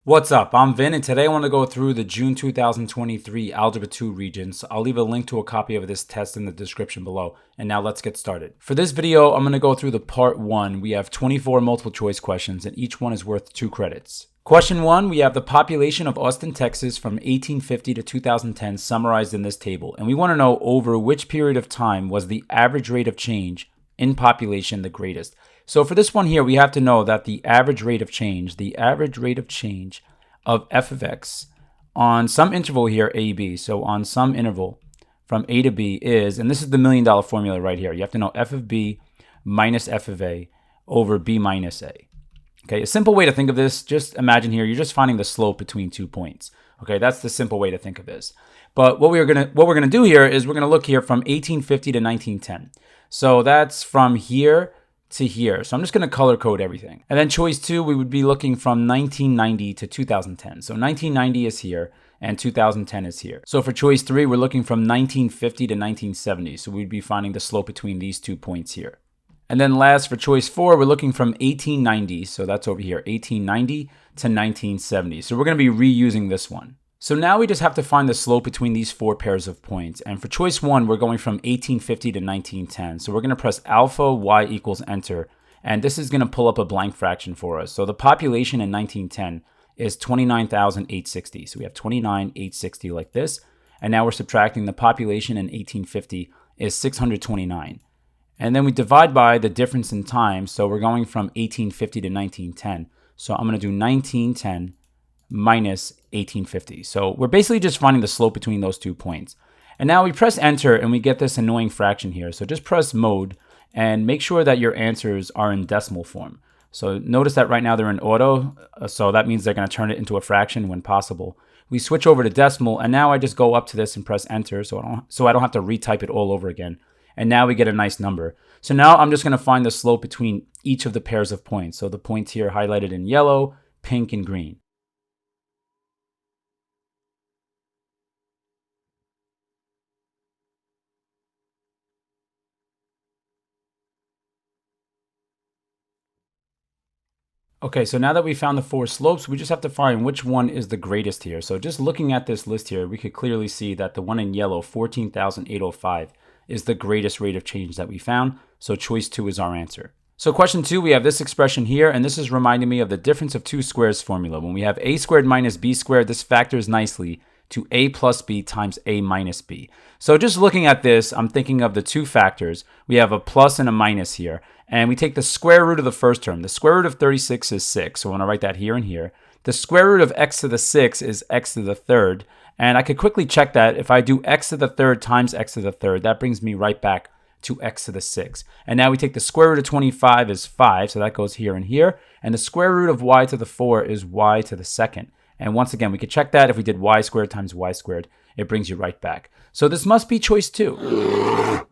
What's up? I'm Vin, and today I want to go through the June 2023 Algebra 2 Regents. I'll leave a link to a copy of this test in the description below. And now let's get started. For this video, I'm going to go through the part 1. We have 24 multiple choice questions, and each one is worth 2 credits. Question 1, we have the population of Austin, Texas from 1850 to 2010 summarized in this table. And we want to know over which period of time was the average rate of change in population the greatest. So for this one here, we have to know that the average rate of change of f of x on some interval here, a, b, so on some interval from a to b is, and this is the $1 million formula right here, you have to know f of b minus f of a over b minus a. Okay, a simple way to think of this, just imagine here, you're just finding the slope between 2 points. Okay, that's the simple way to think of this. But what we're gonna do here is we're gonna look here from 1850 to 1910. So that's from here to here. So I'm just going to color code everything. And then choice 2, we would be looking from 1990 to 2010. So 1990 is here and 2010 is here. So for choice 3, we're looking from 1950 to 1970. So we'd be finding the slope between these 2 points here. And then last for choice 4, we're looking from 1890. So that's over here, 1890 to 1970. So we're going to be reusing this one. So now we just have to find the slope between these 4 pairs of points. And for choice 1, we're going from 1850 to 1910. So we're going to press alpha y equals enter. And this is going to pull up a blank fraction for us. So the population in 1910 is 29,860. So we have 29,860 like this. And now we're subtracting the population in 1850 is 629. And then we divide by the difference in time. So we're going from 1850 to 1910. So I'm going to do 1910 minus 1850. So we're basically just finding the slope between those 2 points. And now we press enter and we get this annoying fraction here. So just press mode and make sure that your answers are in decimal form. So notice that right now they're in auto. So that means they're going to turn it into a fraction when possible. We switch over to decimal and now I just go up to this and press enter so I don't have to retype it all over again. And now we get a nice number. So now I'm just going to find the slope between each of the pairs of points. So the points here highlighted in yellow, pink, and green. Okay, so now that we found the 4 slopes, we just have to find which one is the greatest here. So just looking at this list here, we could clearly see that the one in yellow, 14,805, is the greatest rate of change that we found. So choice 2 is our answer. So question 2, we have this expression here, and this is reminding me of the difference of two squares formula. When we have a squared minus b squared, this factors nicely to a plus b times a minus b. So just looking at this, I'm thinking of the two factors. We have a plus and a minus here, and we take the square root of the first term. The square root of 36 is 6, so I want to write that here and here. The square root of x to the 6 is x to the third, and I could quickly check that. If I do x to the third times x to the third, that brings me right back to x to the 6. And now we take the square root of 25 is 5, so that goes here and here, and the square root of y to the 4 is y to the second. And once again, we could check that. If we did y squared times y squared, it brings you right back. So this must be choice 2.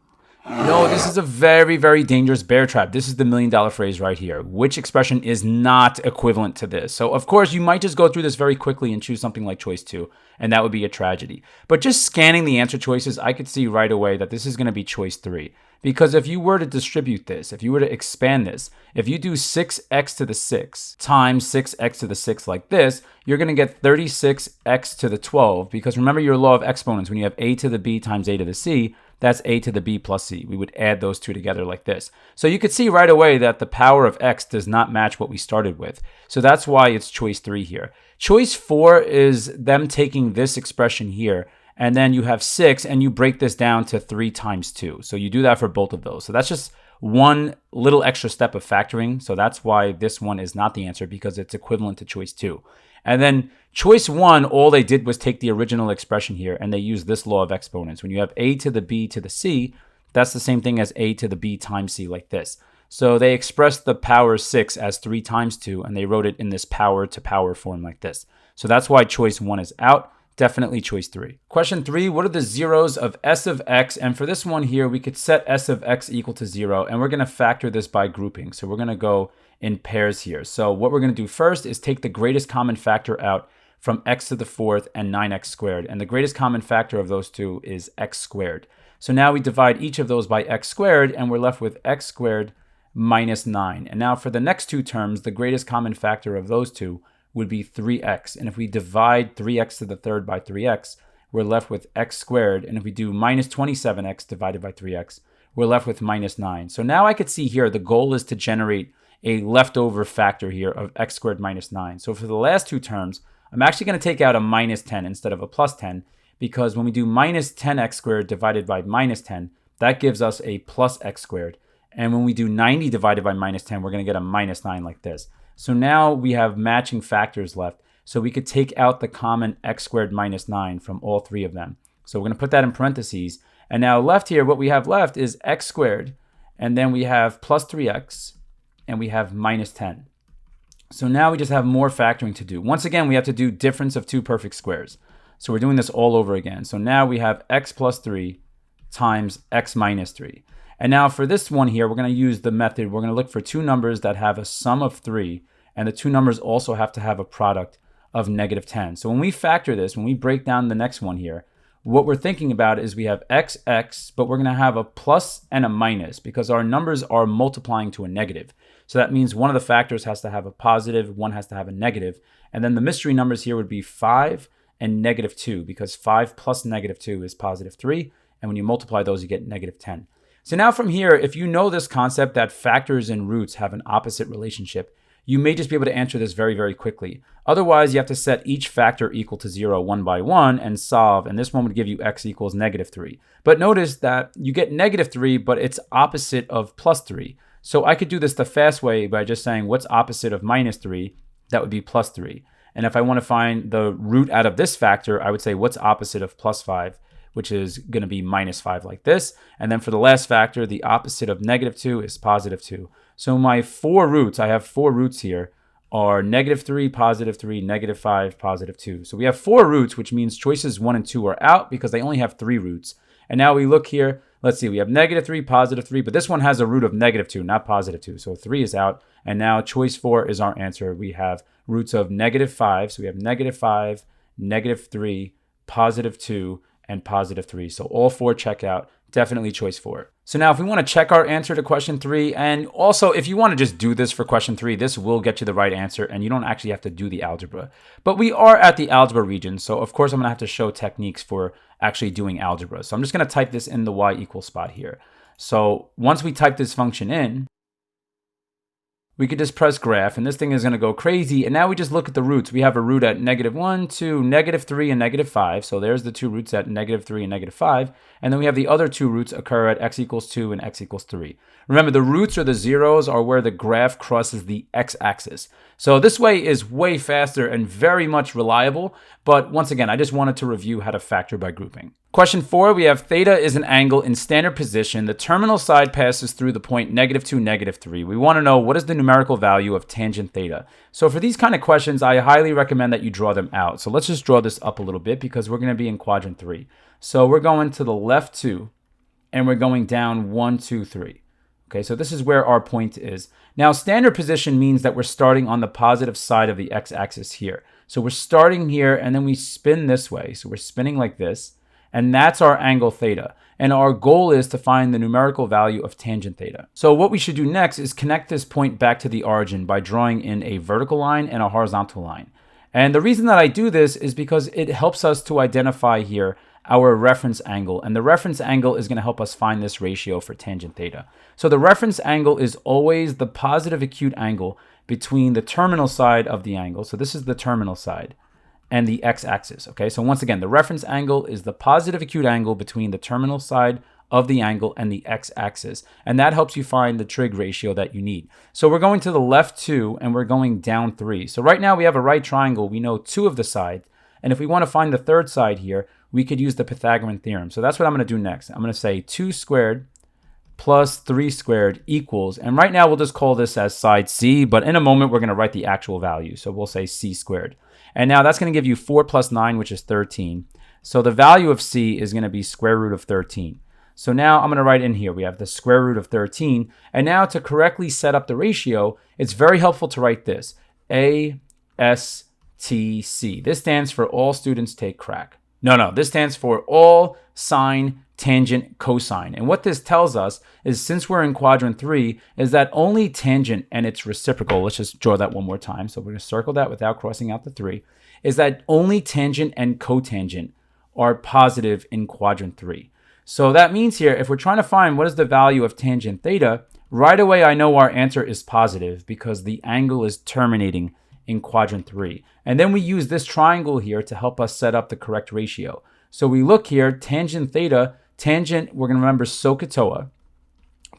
No, this is a very, very dangerous bear trap. This is the $1 million phrase right here. Which expression is not equivalent to this? So, of course, you might just go through this very quickly and choose something like choice 2, and that would be a tragedy. But just scanning the answer choices, I could see right away that this is going to be choice 3. Because if you were to distribute this, if you were to expand this, if you do 6x to the 6 times 6x to the 6 like this, you're going to get 36x to the 12. Because remember your law of exponents, when you have a to the b times a to the c, that's a to the b plus c. We would add those two together like this. So you could see right away that the power of x does not match what we started with. So that's why it's choice 3 here. Choice 4 is them taking this expression here, and then you have 6, and you break this down to 3 times 2. So you do that for both of those. So that's just one little extra step of factoring. So that's why this one is not the answer, because it's equivalent to choice 2. And then choice 1, all they did was take the original expression here, and they used this law of exponents. When you have a to the b to the c, that's the same thing as a to the b times c like this. So they expressed the power 6 as 3 times 2, and they wrote it in this power to power form like this. So that's why choice 1 is out. Definitely choice 3. Question 3, what are the zeros of s of x? And for this one here, we could set s of x equal to 0, and we're going to factor this by grouping. So we're going to go in pairs here. So what we're going to do first is take the greatest common factor out from x to the 4th and 9x squared. And the greatest common factor of those two is x squared. So now we divide each of those by x squared, and we're left with x squared minus 9. And now for the next two terms, the greatest common factor of those two, would be 3x. And if we divide 3x to the third by 3x, we're left with x squared. And if we do minus 27x divided by 3x, we're left with minus 9. So now I could see here the goal is to generate a leftover factor here of x squared minus 9. So for the last two terms, I'm actually going to take out a minus 10 instead of a plus 10, because when we do minus 10x squared divided by minus 10, that gives us a plus x squared. And when we do 90 divided by minus 10, we're going to get a minus 9 like this. So now we have matching factors left. So we could take out the common x squared minus 9 from all three of them. So we're going to put that in parentheses. And now left here, what we have left is x squared. And then we have plus 3x. And we have minus 10. So now we just have more factoring to do. Once again, we have to do difference of two perfect squares. So we're doing this all over again. So now we have x plus 3 times x minus 3. And now for this one here, we're going to use the method. We're going to look for two numbers that have a sum of 3. And the two numbers also have to have a product of negative 10. So when we factor this, when we break down the next one here, what we're thinking about is we have x, but we're going to have a plus and a minus because our numbers are multiplying to a negative. So that means one of the factors has to have a positive, one has to have a negative. And then the mystery numbers here would be 5 and negative 2, because 5 plus negative 2 is positive 3. And when you multiply those, you get negative 10. So now from here, if you know this concept that factors and roots have an opposite relationship, you may just be able to answer this very, very quickly. Otherwise, you have to set each factor equal to 0 one by one and solve. And this one would give you x equals negative 3. But notice that you get negative 3, but it's opposite of plus 3. So I could do this the fast way by just saying what's opposite of minus 3? That would be plus 3. And if I want to find the root out of this factor, I would say what's opposite of plus 5, which is going to be minus 5 like this. And then for the last factor, the opposite of negative 2 is positive 2. So my four roots, I have four roots here, are negative 3, positive 3, negative 5, positive 2. So we have four roots, which means choices 1 and 2 are out because they only have 3 roots. And now we look here. Let's see, we have negative 3, positive 3, but this one has a root of negative 2, not positive 2. So 3 is out. And now choice 4 is our answer. We have roots of negative 5. So we have negative 5, negative 3, positive 2, and positive 3. So all four check out. Definitely choice 4. So now if we want to check our answer to question 3, and also if you want to just do this for question 3, this will get you the right answer and you don't actually have to do the algebra. But we are at the algebra region, so of course I'm going to have to show techniques for actually doing algebra. So I'm just going to type this in the y equals spot here. So once we type this function in, we could just press graph, and this thing is going to go crazy. And now we just look at the roots. We have a root at negative 1, 2, negative 3, and negative 5. So there's the two roots at negative 3 and negative 5. And then we have the other two roots occur at x equals 2 and x equals 3. Remember, the roots or the zeros are where the graph crosses the x-axis. So this way is way faster and very much reliable. But once again, I just wanted to review how to factor by grouping. Question 4, we have theta is an angle in standard position. The terminal side passes through the point negative 2, negative 3. We want to know what is the numerical value of tangent theta. So for these kind of questions, I highly recommend that you draw them out. So let's just draw this up a little bit because we're going to be in quadrant 3. So we're going to the left 2, and we're going down 1, 2, 3. Okay, so this is where our point is. Now, standard position means that we're starting on the positive side of the x-axis here. So we're starting here, and then we spin this way. So we're spinning like this. And that's our angle theta. And our goal is to find the numerical value of tangent theta. So what we should do next is connect this point back to the origin by drawing in a vertical line and a horizontal line. And the reason that I do this is because it helps us to identify here our reference angle. And the reference angle is going to help us find this ratio for tangent theta. So the reference angle is always the positive acute angle between the terminal side of the angle. So this is the terminal side. And the x-axis, okay? So once again, the reference angle is the positive acute angle between the terminal side of the angle and the x-axis. And that helps you find the trig ratio that you need. So we're going to the left 2 and we're going down 3. So right now we have a right triangle. We know 2 of the sides. And if we want to find the third side here, we could use the Pythagorean theorem. So that's what I'm going to do next. I'm going to say 2 squared plus 3 squared equals, and right now we'll just call this as side C, but in a moment we're going to write the actual value. So we'll say C squared. And now that's going to give you 4 plus 9, which is 13. So the value of C is going to be square root of 13. So now I'm going to write in here, we have the square root of 13. And now to correctly set up the ratio, it's very helpful to write this, ASTC. This stands for all students take crack. No, this stands for all sine, tangent, cosine. And what this tells us is, since we're in quadrant 3, is that only tangent and its reciprocal, let's just draw that one more time. So we're going to circle that without crossing out the 3, is that only tangent and cotangent are positive in quadrant 3. So that means here, if we're trying to find what is the value of tangent theta, right away I know our answer is positive because the angle is terminating in quadrant 3. And then we use this triangle here to help us set up the correct ratio. So we look here, tangent theta, tangent, we're going to remember SOHCAHTOA.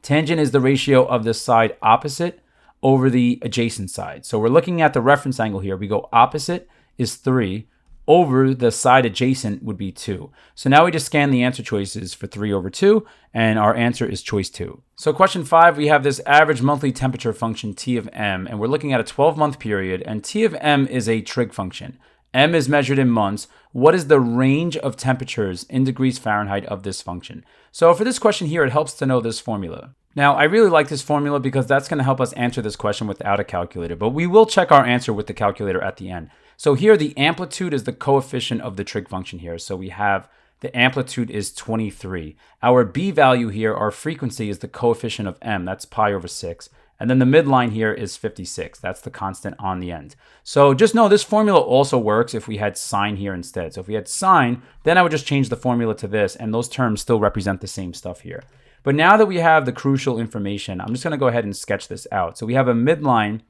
Tangent is the ratio of the side opposite over the adjacent side. So we're looking at the reference angle here. We go opposite is 3 over the side adjacent would be 2. So now we just scan the answer choices for 3 over 2, and our answer is choice 2. So question 5, we have this average monthly temperature function T of M, and we're looking at a 12-month period, and T of M is a trig function. M is measured in months. What is the range of temperatures in degrees Fahrenheit of this function? So for this question here, it helps to know this formula. Now, I really like this formula because that's going to help us answer this question without a calculator, but we will check our answer with the calculator at the end. So here, the amplitude is the coefficient of the trig function here. So we have the amplitude is 23. Our B value here, our frequency, is the coefficient of M. That's pi over 6. And then the midline here is 56. That's the constant on the end. So just know this formula also works if we had sine here instead. So if we had sine, then I would just change the formula to this, and those terms still represent the same stuff here. But now that we have the crucial information, I'm just going to go ahead and sketch this out. So we have a midline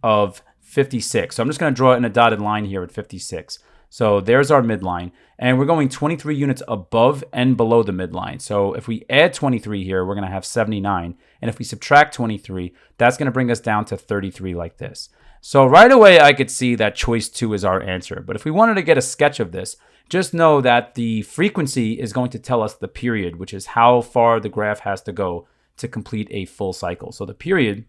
of 56. So I'm just going to draw it in a dotted line here at 56. So there's our midline, and we're going 23 units above and below the midline. So if we add 23 here, we're going to have 79. And if we subtract 23, that's going to bring us down to 33 like this. So right away, I could see that choice 2 is our answer. But if we wanted to get a sketch of this, just know that the frequency is going to tell us the period, which is how far the graph has to go to complete a full cycle. So the period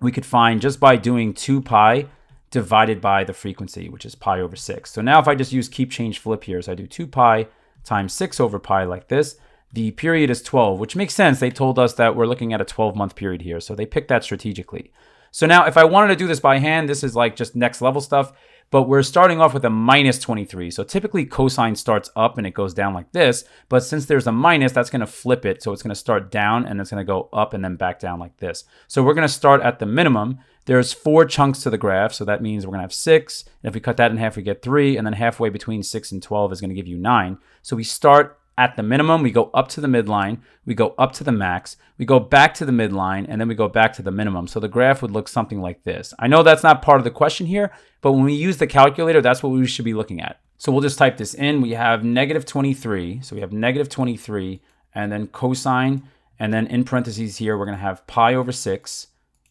we could find just by doing 2 pi divided by the frequency, which is pi over 6. So now if I just use keep change flip here, so I do 2 pi times 6 over pi like this, the period is 12, which makes sense. They told us that we're looking at a 12-month period here, so they picked that strategically. So now if I wanted to do this by hand, this is like just next level stuff, but we're starting off with a minus 23. So typically cosine starts up and it goes down like this, but since there's a minus, that's going to flip it. So it's going to start down and it's going to go up and then back down like this. So we're going to start at the minimum. There's 4 chunks to the graph, so that means we're going to have 6. And if we cut that in half, we get 3, and then halfway between 6 and 12 is going to give you 9. So we start at the minimum, we go up to the midline, we go up to the max, we go back to the midline, and then we go back to the minimum. So the graph would look something like this. I know that's not part of the question here, but when we use the calculator, that's what we should be looking at. So we'll just type this in. We have negative 23. So we have negative 23, and then cosine, and then in parentheses here, we're going to have pi over 6,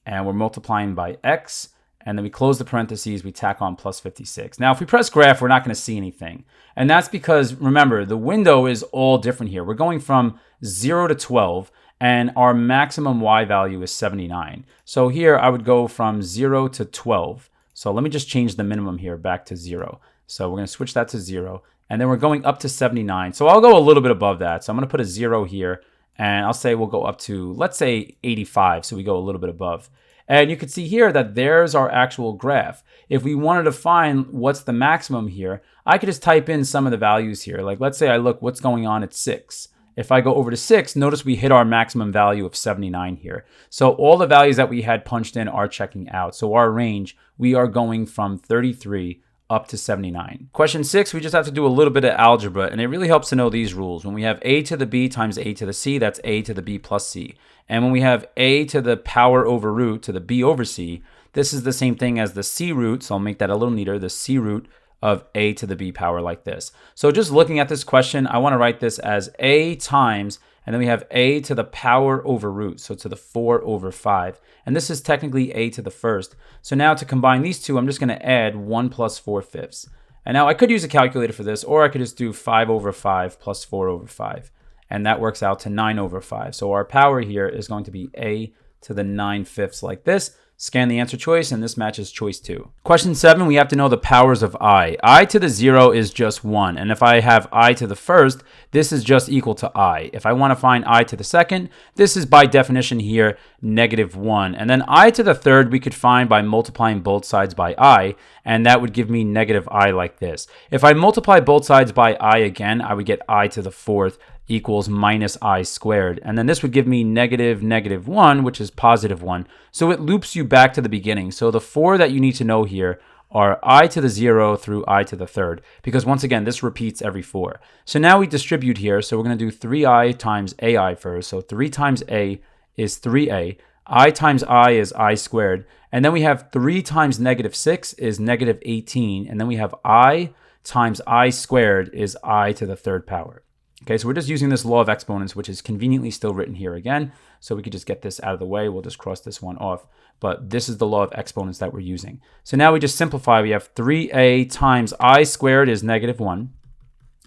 and we're multiplying by x, and then we close the parentheses, we tack on plus 56. Now, if we press graph, we're not going to see anything. And that's because, remember, the window is all different here. We're going from 0 to 12, and our maximum y value is 79. So here, I would go from 0 to 12. So let me just change the minimum here back to 0. So we're going to switch that to 0, and then we're going up to 79. So I'll go a little bit above that. So I'm going to put a 0 here, and I'll say we'll go up to, let's say, 85. So we go a little bit above. And you can see here that there's our actual graph. If we wanted to find what's the maximum here, I could just type in some of the values here. Like, let's say I look what's going on at 6. If I go over to 6, notice we hit our maximum value of 79 here. So all the values that we had punched in are checking out. So our range, we are going from 33 up to 79. Question 6, we just have to do a little bit of algebra, and it really helps to know these rules. When we have a to the b times a to the c, that's a to the b plus c. And when we have a to the power over root to the b over c, this is the same thing as the c root, so I'll make that a little neater, the c root of a to the b power like this. So just looking at this question, I want to write this as a times, and then we have a to the power over root, so to the 4 over 5. And this is technically a to the first. So now to combine these two, I'm just going to add 1 plus 4/5. And now I could use a calculator for this, or I could just do 5 over 5 plus 4 over 5. And that works out to 9 over 5. So our power here is going to be a to the 9/5 like this. Scan the answer choice, and this matches choice 2. Question 7, we have to know the powers of I. I to the 0 is just 1, and if I have I to the first, this is just equal to I. If I want to find I to the second, this is by definition here -1. And then I to the third we could find by multiplying both sides by I, and that would give me -I like this. If I multiply both sides by I again, I would get I to the fourth equals -I squared. And then this would give me -1, which is +1. So it loops you back to the beginning. So the 4 that you need to know here are I to the 0 through I to the third, because once again, this repeats every 4. So now we distribute here. So we're going to do 3I times AI first. So 3 times A is 3A. I times I is I squared. And then we have 3 times -6 is -18. And then we have I times I squared is I to the third power. Okay, so we're just using this law of exponents, which is conveniently still written here again. So we could just get this out of the way. We'll just cross this one off. But this is the law of exponents that we're using. So now we just simplify. We have 3a times I squared is -1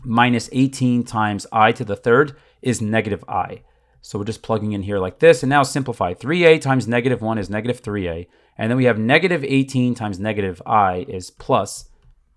minus 18 times I to the third is -I. So we're just plugging in here like this. And now simplify. 3a times -1 is -3a. And then we have -18 times -I is plus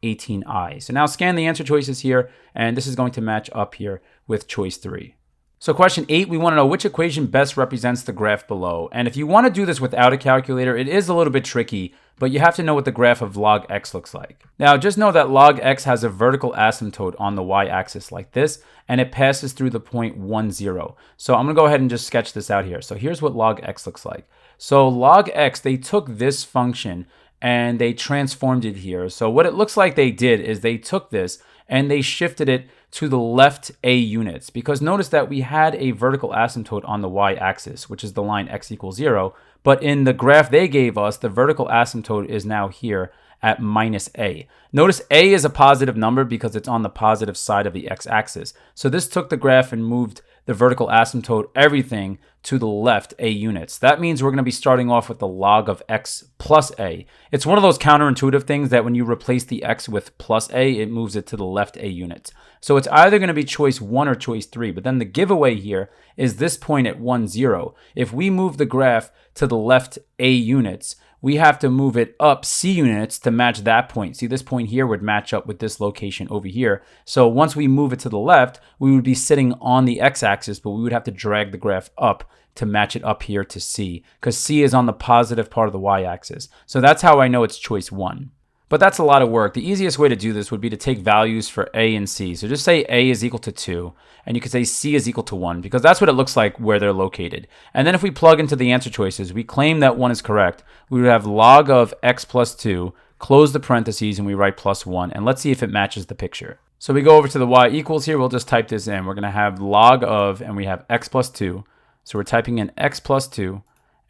18i. So now scan the answer choices here, and this is going to match up here with choice 3. So question 8, we want to know which equation best represents the graph below. And if you want to do this without a calculator, it is a little bit tricky, but you have to know what the graph of log x looks like. Now, just know that log x has a vertical asymptote on the y-axis like this, and it passes through the point 1, 0. So I'm going to go ahead and just sketch this out here. So here's what log x looks like. So log x, they took this function and they transformed it here. So what it looks like they did is they took this and they shifted it to the left a units, because notice that we had a vertical asymptote on the y-axis, which is the line x equals 0. But in the graph they gave us, the vertical asymptote is now here at -a. Notice a is a positive number because it's on the positive side of the x-axis. So this took the graph and moved the vertical asymptote, everything, to the left a units. That means we're going to be starting off with the log of x plus a. It's one of those counterintuitive things that when you replace the x with plus a, it moves it to the left a units. So it's either going to be choice 1 or choice 3, but then the giveaway here is this point at 1, 0. If we move the graph to the left a units, we have to move it up c units to match that point. See, this point here would match up with this location over here. So once we move it to the left, we would be sitting on the x-axis, but we would have to drag the graph up to match it up here to c, because c is on the positive part of the y-axis. So that's how I know it's choice 1. But that's a lot of work. The easiest way to do this would be to take values for a and c. So just say a is equal to 2, and you could say c is equal to 1, because that's what it looks like where they're located. And then if we plug into the answer choices, we claim that 1 is correct. We would have log of x plus 2, close the parentheses, and we write plus 1. And let's see if it matches the picture. So we go over to the y equals here. We'll just type this in. We're going to have log of, and we have x plus 2. So we're typing in x plus 2.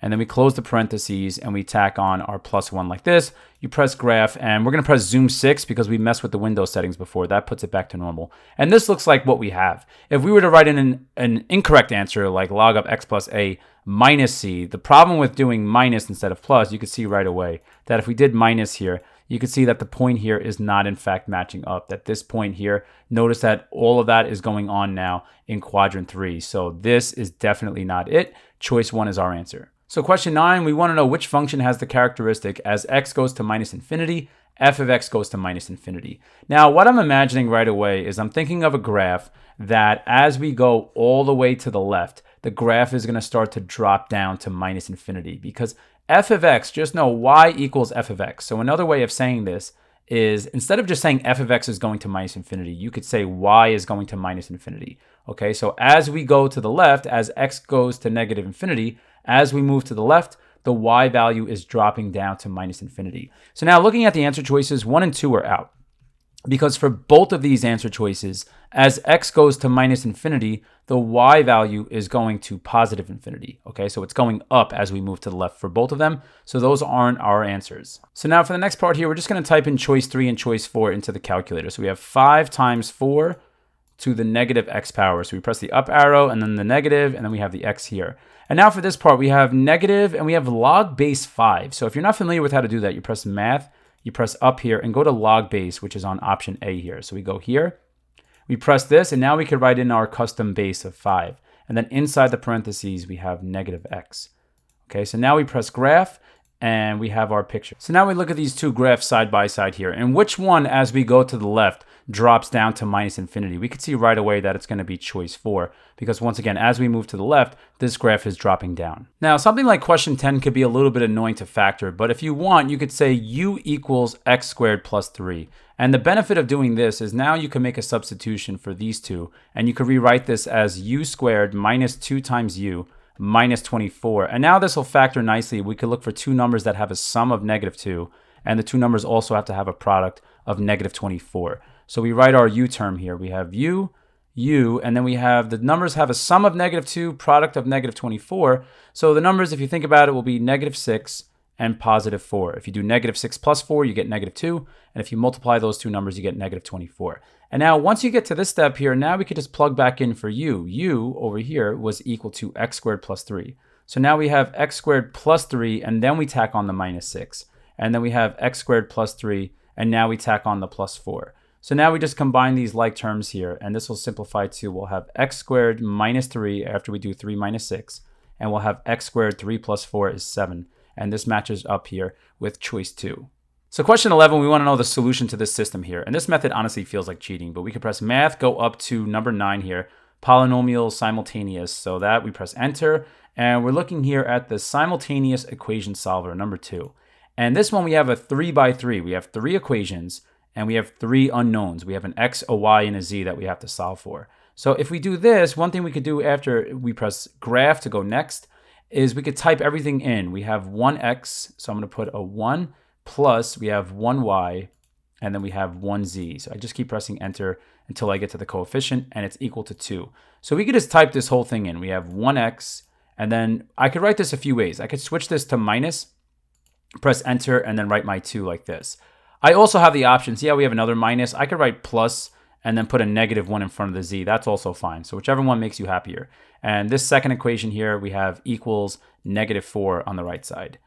And then we close the parentheses and we tack on our plus 1 like this. You press graph, and we're going to press zoom 6 because we messed with the window settings before. That puts it back to normal. And this looks like what we have. If we were to write in an incorrect answer like log of x plus a minus c, the problem with doing minus instead of plus, you could see right away that if we did minus here, you can see that the point here is not in fact matching up. That this point here, notice that all of that is going on now in quadrant 3. So this is definitely not it. Choice 1 is our answer. So question 9, we want to know which function has the characteristic as x goes to minus infinity, f of x goes to minus infinity. Now, what I'm imagining right away is I'm thinking of a graph that as we go all the way to the left, the graph is going to start to drop down to minus infinity, because f of x, just know y equals f of x. So another way of saying this is instead of just saying f of x is going to minus infinity, you could say y is going to minus infinity. Okay, so as we go to the left, as x goes to negative infinity, as we move to the left, the y value is dropping down to minus infinity. So now looking at the answer choices, 1 and 2 are out. Because for both of these answer choices, as x goes to minus infinity, the y value is going to positive infinity. Okay, so it's going up as we move to the left for both of them. So those aren't our answers. So now for the next part here, we're just going to type in choice 3 and choice 4 into the calculator. So we have 5 times 4 to the negative x power. So we press the up arrow and then the negative, and then we have the x here. And now for this part, we have negative and we have log base 5. So if you're not familiar with how to do that, you press math, you press up here and go to log base, which is on option A here. So we go here, we press this, and now we can write in our custom base of 5. And then inside the parentheses, we have negative x. Okay, so now we press graph, and we have our picture. So now we look at these two graphs side by side here, and which one, as we go to the left, drops down to minus infinity. We can see right away that it's going to be choice 4, because once again, as we move to the left, this graph is dropping down. Now, something like question 10 could be a little bit annoying to factor, but if you want, you could say u equals x squared plus 3. And the benefit of doing this is now you can make a substitution for these two, and you could rewrite this as u squared minus 2 times u minus 24. And now this will factor nicely. We could look for two numbers that have a sum of negative 2, and the two numbers also have to have a product of negative 24. So we write our u term here. We have u, and then we have the numbers have a sum of negative 2, product of negative 24. So the numbers, if you think about it, will be negative 6 and positive 4. If you do negative 6 plus 4, you get negative 2. And if you multiply those two numbers, you get negative 24. And now once you get to this step here, now we could just plug back in for u. U over here was equal to x squared plus 3. So now we have x squared plus 3, and then we tack on the minus 6. And then we have x squared plus 3, and now we tack on the plus 4. So now we just combine these like terms here, and this will simplify to, we'll have x squared minus 3 after we do 3 minus 6, and we'll have x squared 3 plus 4 is 7. And this matches up here with choice 2. So question 11, we want to know the solution to this system here. And this method honestly feels like cheating, but we can press math, go up to number 9 here, polynomial simultaneous. So that we press enter, and we're looking here at the simultaneous equation solver, number 2. And this one we have a 3 by 3. We have 3 equations, and we have 3 unknowns. We have an x, a y, and a z that we have to solve for. So if we do this, one thing we could do after we press graph to go next is we could type everything in. We have 1x, so I'm going to put a 1, plus we have 1y, and then we have 1z. So I just keep pressing enter until I get to the coefficient, and it's equal to 2. So we could just type this whole thing in. We have 1x, and then I could write this a few ways. I could switch this to minus, press enter, and then write my 2 like this. I also have the option, see how we have another minus? I could write plus and then put a negative 1 in front of the z. That's also fine. So whichever one makes you happier. And this second equation here, we have equals negative 4 on the right side.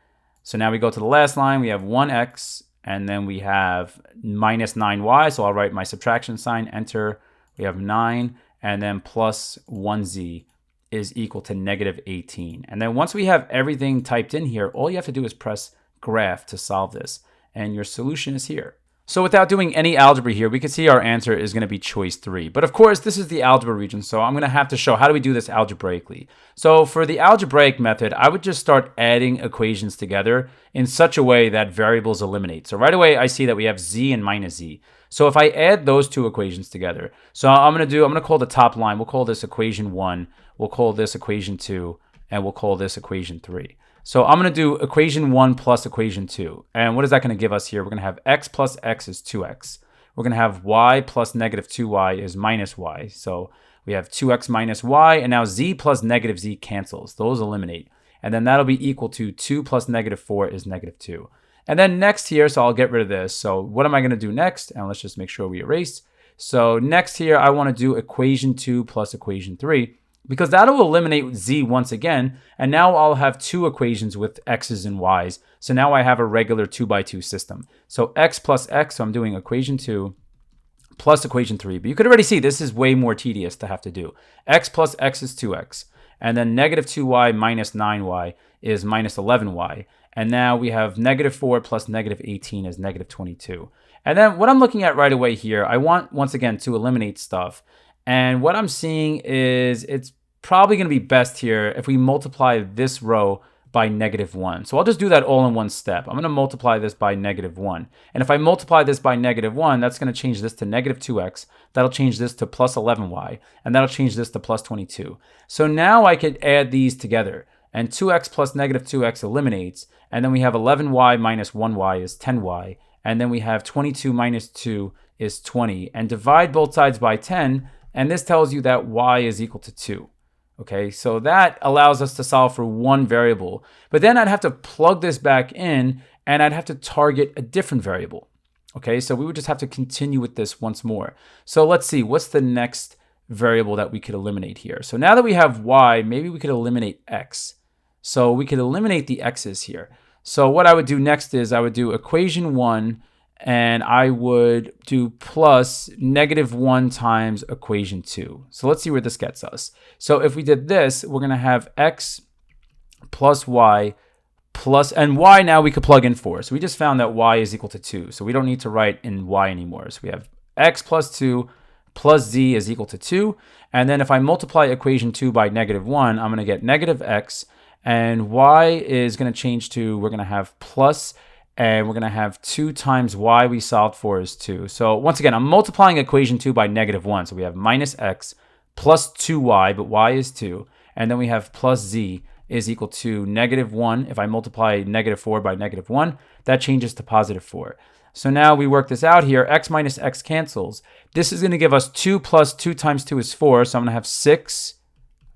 So now we go to the last line. We have 1x, and then we have minus 9y. So I'll write my subtraction sign, enter. We have 9, and then plus 1z is equal to negative 18. And then once we have everything typed in here, all you have to do is press graph to solve this. And your solution is here. So without doing any algebra here, we can see our answer is going to be choice 3. But of course, this is the algebra region, so I'm going to have to show how do we do this algebraically. So for the algebraic method, I would just start adding equations together in such a way that variables eliminate. So right away, I see that we have z and minus z. So if I add those two equations together, so I'm going to call the top line, we'll call this equation 1, we'll call this equation 2, and we'll call this equation 3. So I'm going to do equation 1 plus equation 2. And what is that going to give us here? We're going to have x plus x is 2x. We're going to have y plus negative 2y is minus y. So we have 2x minus y, and now z plus negative z cancels. Those eliminate. And then that'll be equal to 2 plus negative 4 is negative 2. And then next here, so I'll get rid of this. So what am I going to do next? And let's just make sure we erase. So next here, I want to do equation 2 plus equation 3. Because that'll eliminate z once again, and now I'll have two equations with x's and y's. So now I have a regular 2 by 2 system. So x plus x, so I'm doing equation 2 plus equation 3. But you could already see this is way more tedious to have to do. X plus x is 2x. And then negative 2y minus 9y is minus 11y. And now we have negative 4 plus negative 18 is negative 22. And then what I'm looking at right away here, I want, once again, to eliminate stuff. And what I'm seeing is it's probably going to be best here if we multiply this row by negative 1. So I'll just do that all in one step. I'm going to multiply this by negative 1. And if I multiply this by negative 1, that's going to change this to negative 2x. That'll change this to plus 11y. And that'll change this to plus 22. So now I could add these together. And 2x plus negative 2x eliminates. And then we have 11y minus 1y is 10y. And then we have 22 minus 2 is 20. And divide both sides by 10. And this tells you that y is equal to 2. Okay, so that allows us to solve for one variable. But then I'd have to plug this back in, and I'd have to target a different variable. Okay, so we would just have to continue with this once more. So let's see, what's the next variable that we could eliminate here? So now that we have y, maybe we could eliminate x. So we could eliminate the x's here. So what I would do next is I would do equation 1, and I would do plus negative 1 times equation 2. So let's see where this gets us. So if we did this, we're going to have x plus y plus, and y now we could plug in 4. So we just found that y is equal to 2. So we don't need to write in y anymore. So we have x plus 2 plus z is equal to 2. And then if I multiply equation 2 by -1, I'm going to get negative x. And y is going to change to, we're going to have plus, and we're going to have 2 times y we solved for is 2. So once again, I'm multiplying equation 2 by -1. So we have minus x plus 2y, but y is 2. And then we have plus z is equal to -1. If I multiply -4 by -1, that changes to positive 4. So now we work this out here. X minus x cancels. This is going to give us 2 plus 2 times 2 is 4. So I'm going to have 6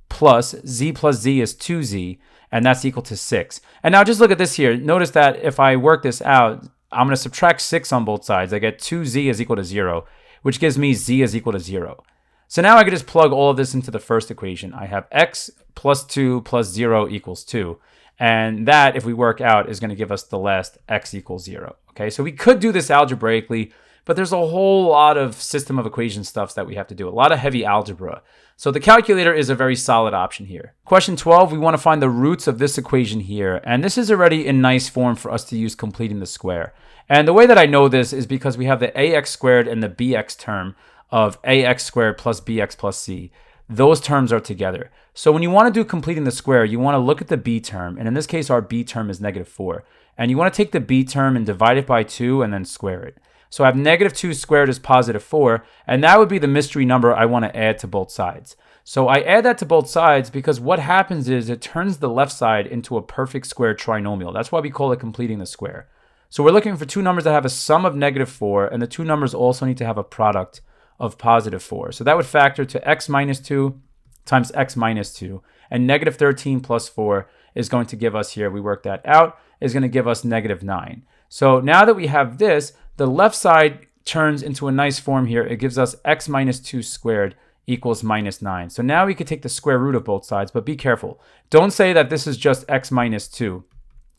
plus z is 2z. And that's equal to 6. And now just look at this here. Notice that if I work this out, I'm going to subtract 6 on both sides. I get 2z is equal to 0, which gives me z is equal to 0. So now I can just plug all of this into the first equation. I have x plus 2 plus 0 equals 2. And that, if we work out, is going to give us the last x equals 0. Okay, so we could do this algebraically, but there's a whole lot of system of equation stuff that we have to do, a lot of heavy algebra. So the calculator is a very solid option here. Question 12, we want to find the roots of this equation here. And this is already in nice form for us to use completing the square. And the way that I know this is because we have the ax squared and the bx term of ax squared plus bx plus c. Those terms are together. So when you want to do completing the square, you want to look at the b term. And in this case, our b term is -4. And you want to take the b term and divide it by 2 and then square it. So I have -2 squared is positive 4, and that would be the mystery number I want to add to both sides. So I add that to both sides because what happens is it turns the left side into a perfect square trinomial. That's why we call it completing the square. So we're looking for two numbers that have a sum of -4, and the two numbers also need to have a product of positive 4. So that would factor to x minus 2 times x minus 2, and -13 plus 4 is going to give us here, we work that out, is going to give us -9. So now that we have this, the left side turns into a nice form here. It gives us x minus 2 squared equals -9. So now we could take the square root of both sides, but be careful. Don't say that this is just x minus 2.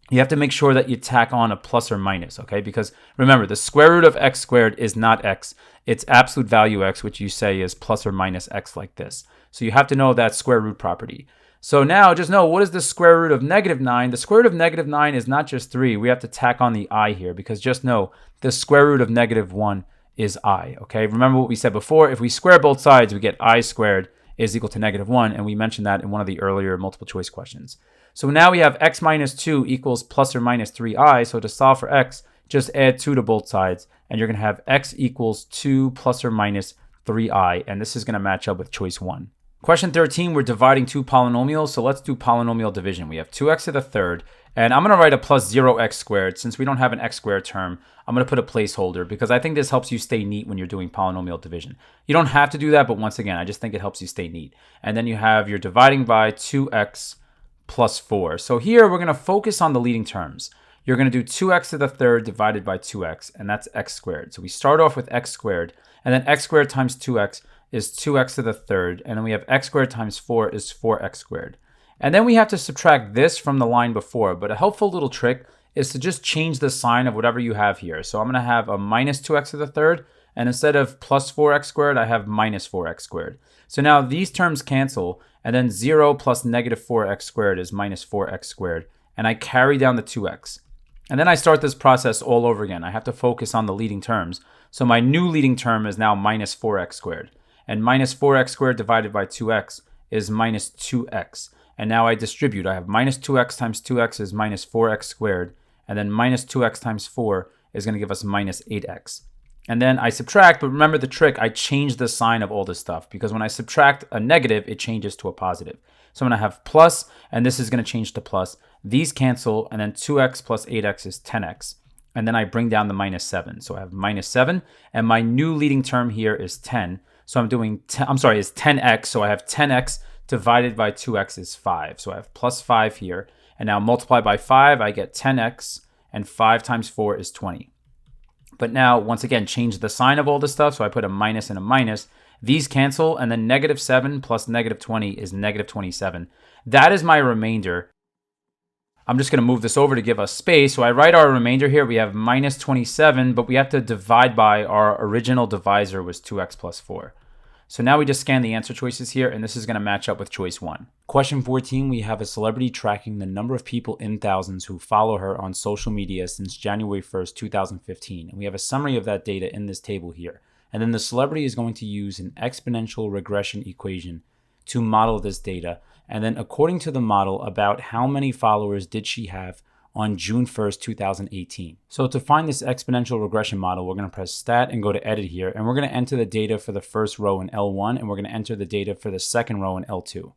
You have to make sure that you tack on a plus or minus, okay? Because remember, the square root of x squared is not x. It's absolute value x, which you say is plus or minus x like this. So you have to know that square root property. So now just know, what is the square root of -9? The square root of -9 is not just 3. We have to tack on the I here because just know the square root of -1 is I, okay? Remember what we said before. If we square both sides, we get I squared is equal to -1, and we mentioned that in one of the earlier multiple choice questions. So now we have x minus 2 equals plus or minus 3i. So to solve for x, just add 2 to both sides, and you're going to have x equals 2 plus or minus 3i, and this is going to match up with choice 1. Question 13, we're dividing two polynomials, so let's do polynomial division. We have 2x to the third, and I'm going to write a plus 0x squared. Since we don't have an x squared term, I'm going to put a placeholder because I think this helps you stay neat when you're doing polynomial division. You don't have to do that, but once again, I just think it helps you stay neat. And then you have your dividing by 2x plus 4. So here we're going to focus on the leading terms. You're going to do 2x to the third divided by 2x, and that's x squared. So we start off with x squared, and then x squared times 2x is 2x to the third, and then we have x squared times 4 is 4x squared. And then we have to subtract this from the line before, but a helpful little trick is to just change the sign of whatever you have here. So I'm going to have a minus 2x to the third, and instead of plus 4x squared, I have minus 4x squared. So now these terms cancel, and then 0 plus negative 4x squared is minus 4x squared, and I carry down the 2x. And then I start this process all over again. I have to focus on the leading terms. So my new leading term is now minus 4x squared. And minus 4x squared divided by 2x is minus 2x. And now I distribute. I have minus 2x times 2x is minus 4x squared. And then minus 2x times 4 is going to give us minus 8x. And then I subtract, but remember the trick, I change the sign of all this stuff. Because when I subtract a negative, it changes to a positive. So I'm going to have plus, and this is going to change to plus. These cancel, and then 2x plus 8x is 10x. And then I bring down the minus 7. So I have minus 7, and my new leading term here is 10. So I'm doing, is 10x. So I have 10x divided by 2x is 5. So I have plus 5 here. And now multiply by 5, I get 10x, and 5 times 4 is 20. But now, once again, change the sign of all this stuff. So I put a minus and a minus. These cancel, and then negative 7 plus negative 20 is negative 27. That is my remainder. I'm just going to move this over to give us space. So I write our remainder here. We have minus 27, but we have to divide by our original divisor was 2x plus 4. So now we just scan the answer choices here, and this is going to match up with choice 1. Question 14, we have a celebrity tracking the number of people in thousands who follow her on social media since January 1st, 2015. And we have a summary of that data in this table here. And then the celebrity is going to use an exponential regression equation to model this data. And then according to the model, about how many followers did she have on June 1st, 2018. So to find this exponential regression model, we're going to press Stat and go to Edit here. And we're going to enter the data for the first row in L1, and we're going to enter the data for the second row in L2.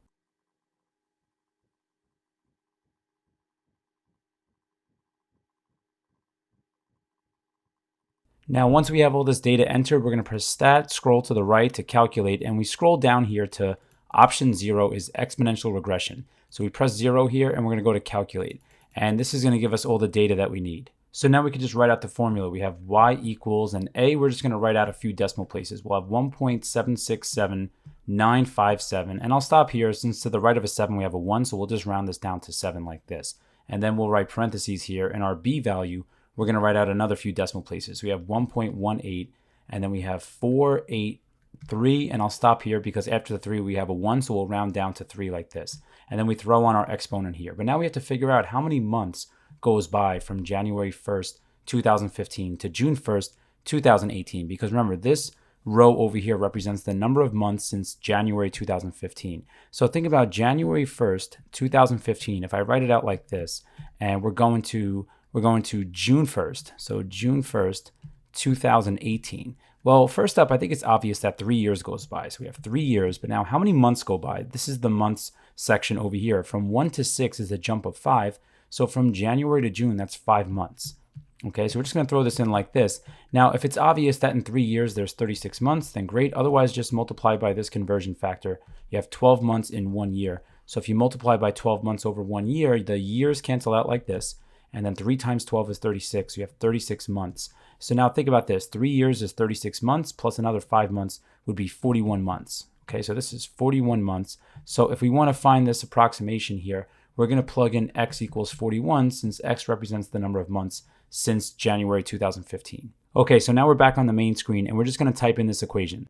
Now, once we have all this data entered, we're going to press Stat, scroll to the right to calculate, and we scroll down here to option 0 is exponential regression. So we press 0 here, and we're going to go to calculate. And this is going to give us all the data that we need. So now we can just write out the formula. We have y equals, and a, we're just going to write out a few decimal places. We'll have 1.767957. And I'll stop here since to the right of a 7 we have a 1, so we'll just round this down to 7 like this. And then we'll write parentheses here, and our b value, we're going to write out another few decimal places. We have 1.18, and then we have 483, and I'll stop here because after the 3 we have a 1, so we'll round down to 3 like this. And then we throw on our exponent here. But now we have to figure out how many months goes by from January 1st, 2015 to June 1st, 2018. Because remember, this row over here represents the number of months since January 2015. So think about January 1st, 2015. If I write it out like this, and we're going to June 1st. So June 1st, 2018. Well, first up, I think it's obvious that 3 years goes by. So we have 3 years, but now how many months go by? This is the months section over here. From 1 to 6 is a jump of 5. So from January to June, that's 5 months. Okay, so we're just going to throw this in like this. Now, if it's obvious that in 3 years there's 36 months, then great. Otherwise, just multiply by this conversion factor. You have 12 months in 1 year. So if you multiply by 12 months over 1 year, the years cancel out like this. And then 3 times 12 is 36. So you have 36 months. So now think about this. 3 years is 36 months plus another 5 months would be 41 months. Okay, so this is 41 months. So if we want to find this approximation here, we're going to plug in x equals 41 since x represents the number of months since January 2015. Okay, so now we're back on the main screen and we're just going to type in this equation.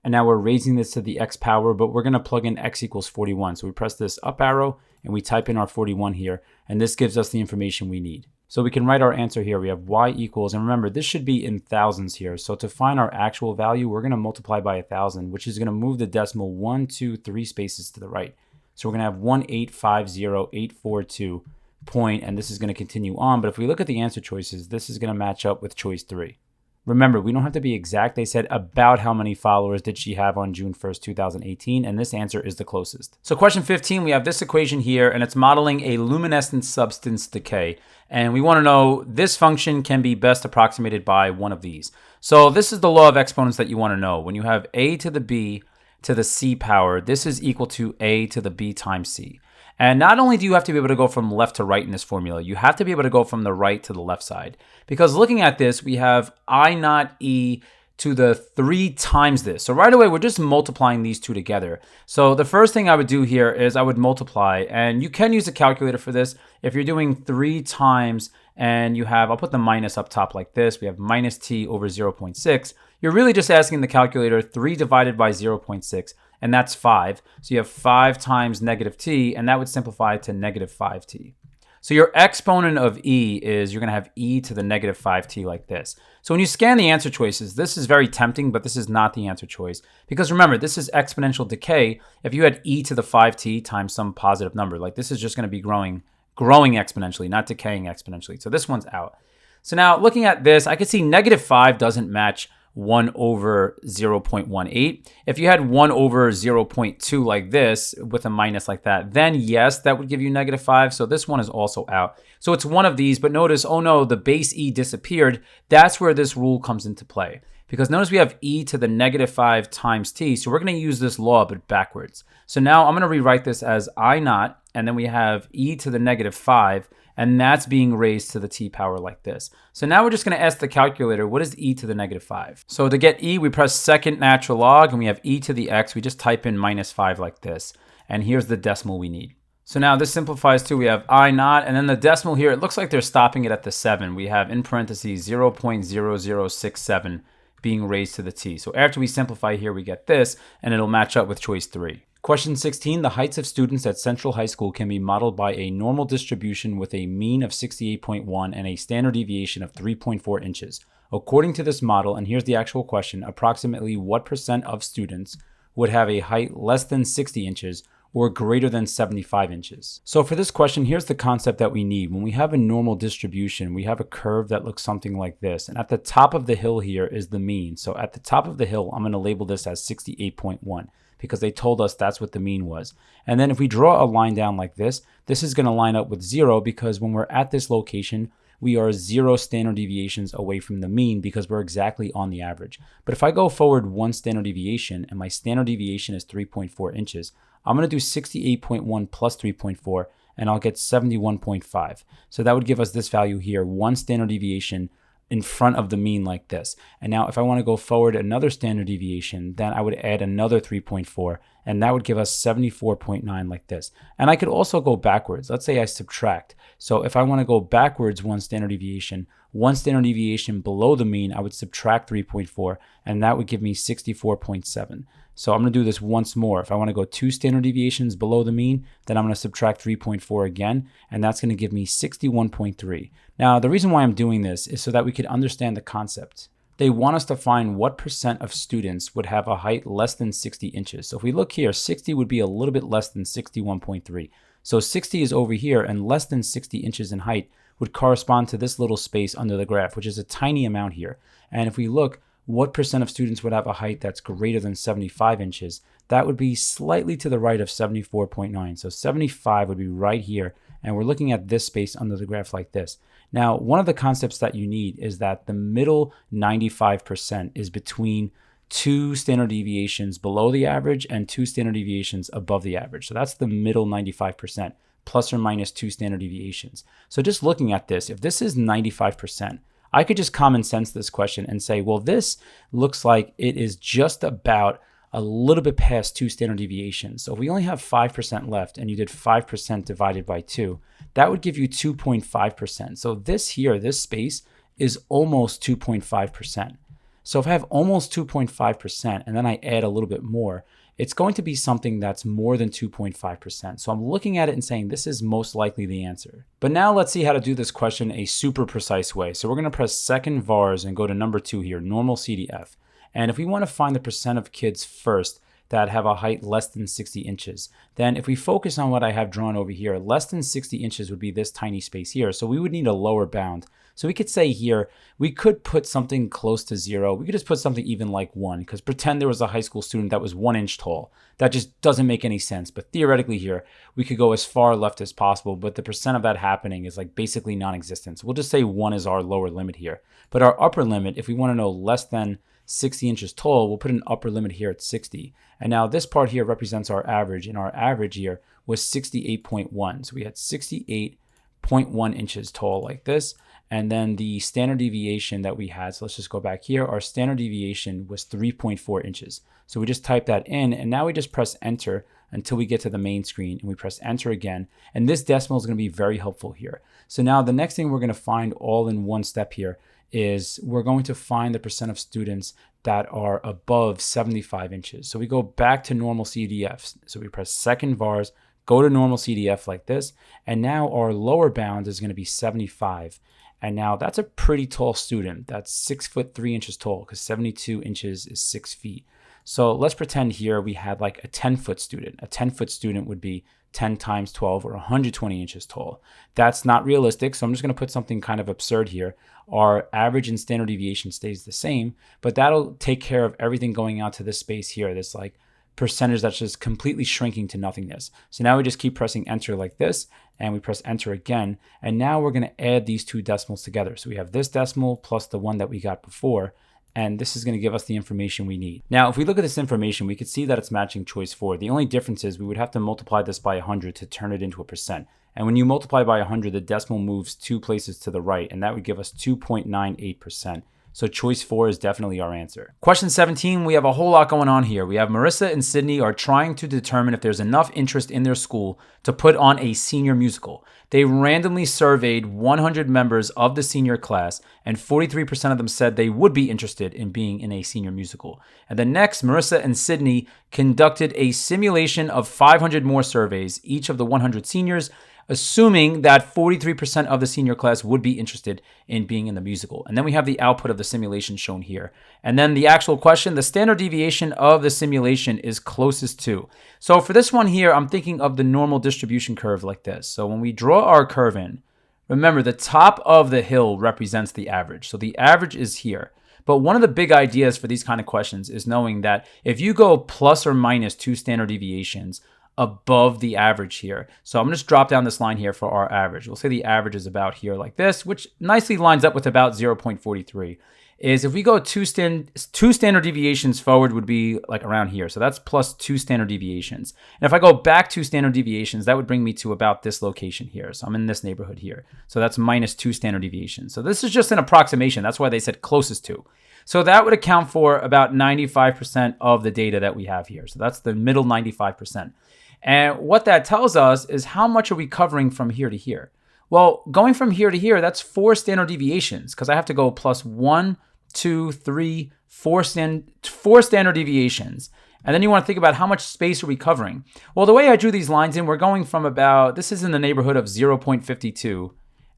And now we're raising this to the x power, but we're going to plug in x equals 41. So we press this up arrow and we type in our 41 here, and this gives us the information we need. So we can write our answer here. We have y equals, and remember, this should be in thousands here. So to find our actual value, we're going to multiply by 1,000, which is going to move the decimal 1, 2, 3 spaces to the right. So we're going to have 1850842 point, and this is going to continue on. But if we look at the answer choices, this is going to match up with choice 3. Remember, we don't have to be exact. They said about how many followers did she have on June 1st, 2018, and this answer is the closest. So question 15, we have this equation here, and it's modeling a luminescent substance decay. And we want to know this function can be best approximated by one of these. So this is the law of exponents that you want to know. When you have a to the b to the c power, this is equal to a to the b times c. And not only do you have to be able to go from left to right in this formula, you have to be able to go from the right to the left side. Because looking at this, we have I naught e to the 3 times this. So right away, we're just multiplying these two together. So the first thing I would do here is I would multiply, and you can use a calculator for this. If you're doing 3 times and you have, I'll put the minus up top like this, we have minus t over 0.6. You're really just asking the calculator 3 divided by 0.6. And that's 5. So you have 5 times negative t, and that would simplify to negative 5t. So your exponent of e is you're going to have e to the negative 5t like this. So when you scan the answer choices, this is very tempting, but this is not the answer choice. Because remember, this is exponential decay. If you had e to the 5t times some positive number, like this is just going to be growing exponentially, not decaying exponentially. So this one's out. So now looking at this, I could see negative 5 doesn't match 1 over 0.18. If you had 1 over 0.2 like this with a minus like that, then yes, that would give you negative 5. So this one is also out. So it's one of these, but notice, oh no, the base e disappeared. That's where this rule comes into play. Because notice we have e to the negative 5 times t. So we're going to use this law, but backwards. So now I'm going to rewrite this as I naught, and then we have e to the negative 5. And that's being raised to the t power like this. So now we're just going to ask the calculator, what is e to the negative 5? So to get e, we press second natural log, and we have e to the x. We just type in minus 5 like this. And here's the decimal we need. So now this simplifies too. We have I naught, and then the decimal here, it looks like they're stopping it at the 7. We have in parentheses 0.0067 being raised to the t. So after we simplify here, we get this, and it'll match up with choice 3. Question 16, the heights of students at Central High School can be modeled by a normal distribution with a mean of 68.1 and a standard deviation of 3.4 inches. According to this model, and here's the actual question, approximately what percent of students would have a height less than 60 inches or greater than 75 inches? So for this question, here's the concept that we need. When we have a normal distribution, we have a curve that looks something like this. And at the top of the hill here is the mean. So at the top of the hill, I'm going to label this as 68.1 because they told us that's what the mean was. And then if we draw a line down like this is going to line up with 0 because when we're at this location, we are 0 standard deviations away from the mean because we're exactly on the average. But if I go forward 1 standard deviation and my standard deviation is 3.4 inches, I'm going to do 68.1 plus 3.4 and I'll get 71.5. So that would give us this value here, 1 standard deviation in front of the mean like this. And now if I want to go forward another standard deviation, then I would add another 3.4 and that would give us 74.9 like this. And I could also go backwards. Let's say I subtract. So if I want to go backwards 1 standard deviation below the mean, I would subtract 3.4 and that would give me 64.7. So I'm going to do this once more. If I want to go 2 standard deviations below the mean, then I'm going to subtract 3.4 again, and that's going to give me 61.3. Now, the reason why I'm doing this is so that we could understand the concept. They want us to find what percent of students would have a height less than 60 inches. So if we look here, 60 would be a little bit less than 61.3. So 60 is over here, and less than 60 inches in height would correspond to this little space under the graph, which is a tiny amount here. And if we look, what percent of students would have a height that's greater than 75 inches? That would be slightly to the right of 74.9. So 75 would be right here. And we're looking at this space under the graph like this. Now, one of the concepts that you need is that the middle 95% is between 2 standard deviations below the average and 2 standard deviations above the average. So that's the middle 95%, plus or minus 2 standard deviations. So just looking at this, if this is 95%, I could just common sense this question and say, well, this looks like it is just about a little bit past 2 standard deviations. So if we only have 5% left and you did 5% divided by 2, that would give you 2.5%. So this here, this space is almost 2.5%. So if I have almost 2.5% and then I add a little bit more, it's going to be something that's more than 2.5%. So I'm looking at it and saying this is most likely the answer. But now let's see how to do this question a super precise way. So we're going to press second vars and go to number 2 here, normal CDF. And if we want to find the percent of kids first that have a height less than 60 inches, then if we focus on what I have drawn over here, less than 60 inches would be this tiny space here. So we would need a lower bound. So we could say here, we could put something close to 0. We could just put something even like 1, because pretend there was a high school student that was 1 inch tall. That just doesn't make any sense. But theoretically here, we could go as far left as possible, but the percent of that happening is like basically non-existent. So we'll just say 1 is our lower limit here. But our upper limit, if we want to know less than 60 inches tall, we'll put an upper limit here at 60. And now this part here represents our average, and our average here was 68.1. So we had 68.1 inches tall like this. And then the standard deviation that we had, so let's just go back here, our standard deviation was 3.4 inches. So we just type that in, and now we just press enter until we get to the main screen, and we press enter again. And this decimal is going to be very helpful here. So now the next thing we're going to find all in one step here is we're going to find the percent of students that are above 75 inches. So we go back to normal CDF. So we press second vars, go to normal CDF like this, and now our lower bound is going to be 75. And now that's a pretty tall student. That's 6'3" tall, because 72 inches is 6 feet. So let's pretend here we had like a 10-foot student. A 10-foot student would be 10 times 12 or 120 inches tall. That's not realistic, so I'm just going to put something kind of absurd here. Our average and standard deviation stays the same, but that'll take care of everything going out to this space here, this like percentage that's just completely shrinking to nothingness. So now we just keep pressing enter like this, and we press enter again, and now we're going to add these two decimals together. So we have this decimal plus the one that we got before, and this is going to give us the information we need. Now, if we look at this information, we could see that it's matching choice 4. The only difference is we would have to multiply this by 100 to turn it into a percent. And when you multiply by 100, the decimal moves 2 places to the right, and that would give us 2.98%. So choice 4 is definitely our answer. Question 17, we have a whole lot going on here. We have Marissa and Sydney are trying to determine if there's enough interest in their school to put on a senior musical. They randomly surveyed 100 members of the senior class, and 43% of them said they would be interested in being in a senior musical. And then next, Marissa and Sydney conducted a simulation of 500 more surveys, each of the 100 seniors, assuming that 43% of the senior class would be interested in being in the musical. And then we have the output of the simulation shown here. And then the actual question, the standard deviation of the simulation is closest to. So for this one here, I'm thinking of the normal distribution curve like this. So when we draw our curve in, remember the top of the hill represents the average. So the average is here. But one of the big ideas for these kind of questions is knowing that if you go plus or minus 2 standard deviations above the average here. So I'm going to just drop down this line here for our average. We'll say the average is about here like this, which nicely lines up with about 0.43. Is if we go two standard deviations forward would be like around here. So that's plus 2 standard deviations. And if I go back 2 standard deviations, that would bring me to about this location here. So I'm in this neighborhood here. So that's minus 2 standard deviations. So this is just an approximation. That's why they said closest to. So that would account for about 95% of the data that we have here. So that's the middle 95%. And what that tells us is how much are we covering from here to here? Well, going from here to here, that's 4 standard deviations because I have to go plus 1, 2, 3, 4 standard deviations. And then you want to think about how much space are we covering? Well, the way I drew these lines in, we're going from about, this is in the neighborhood of 0.52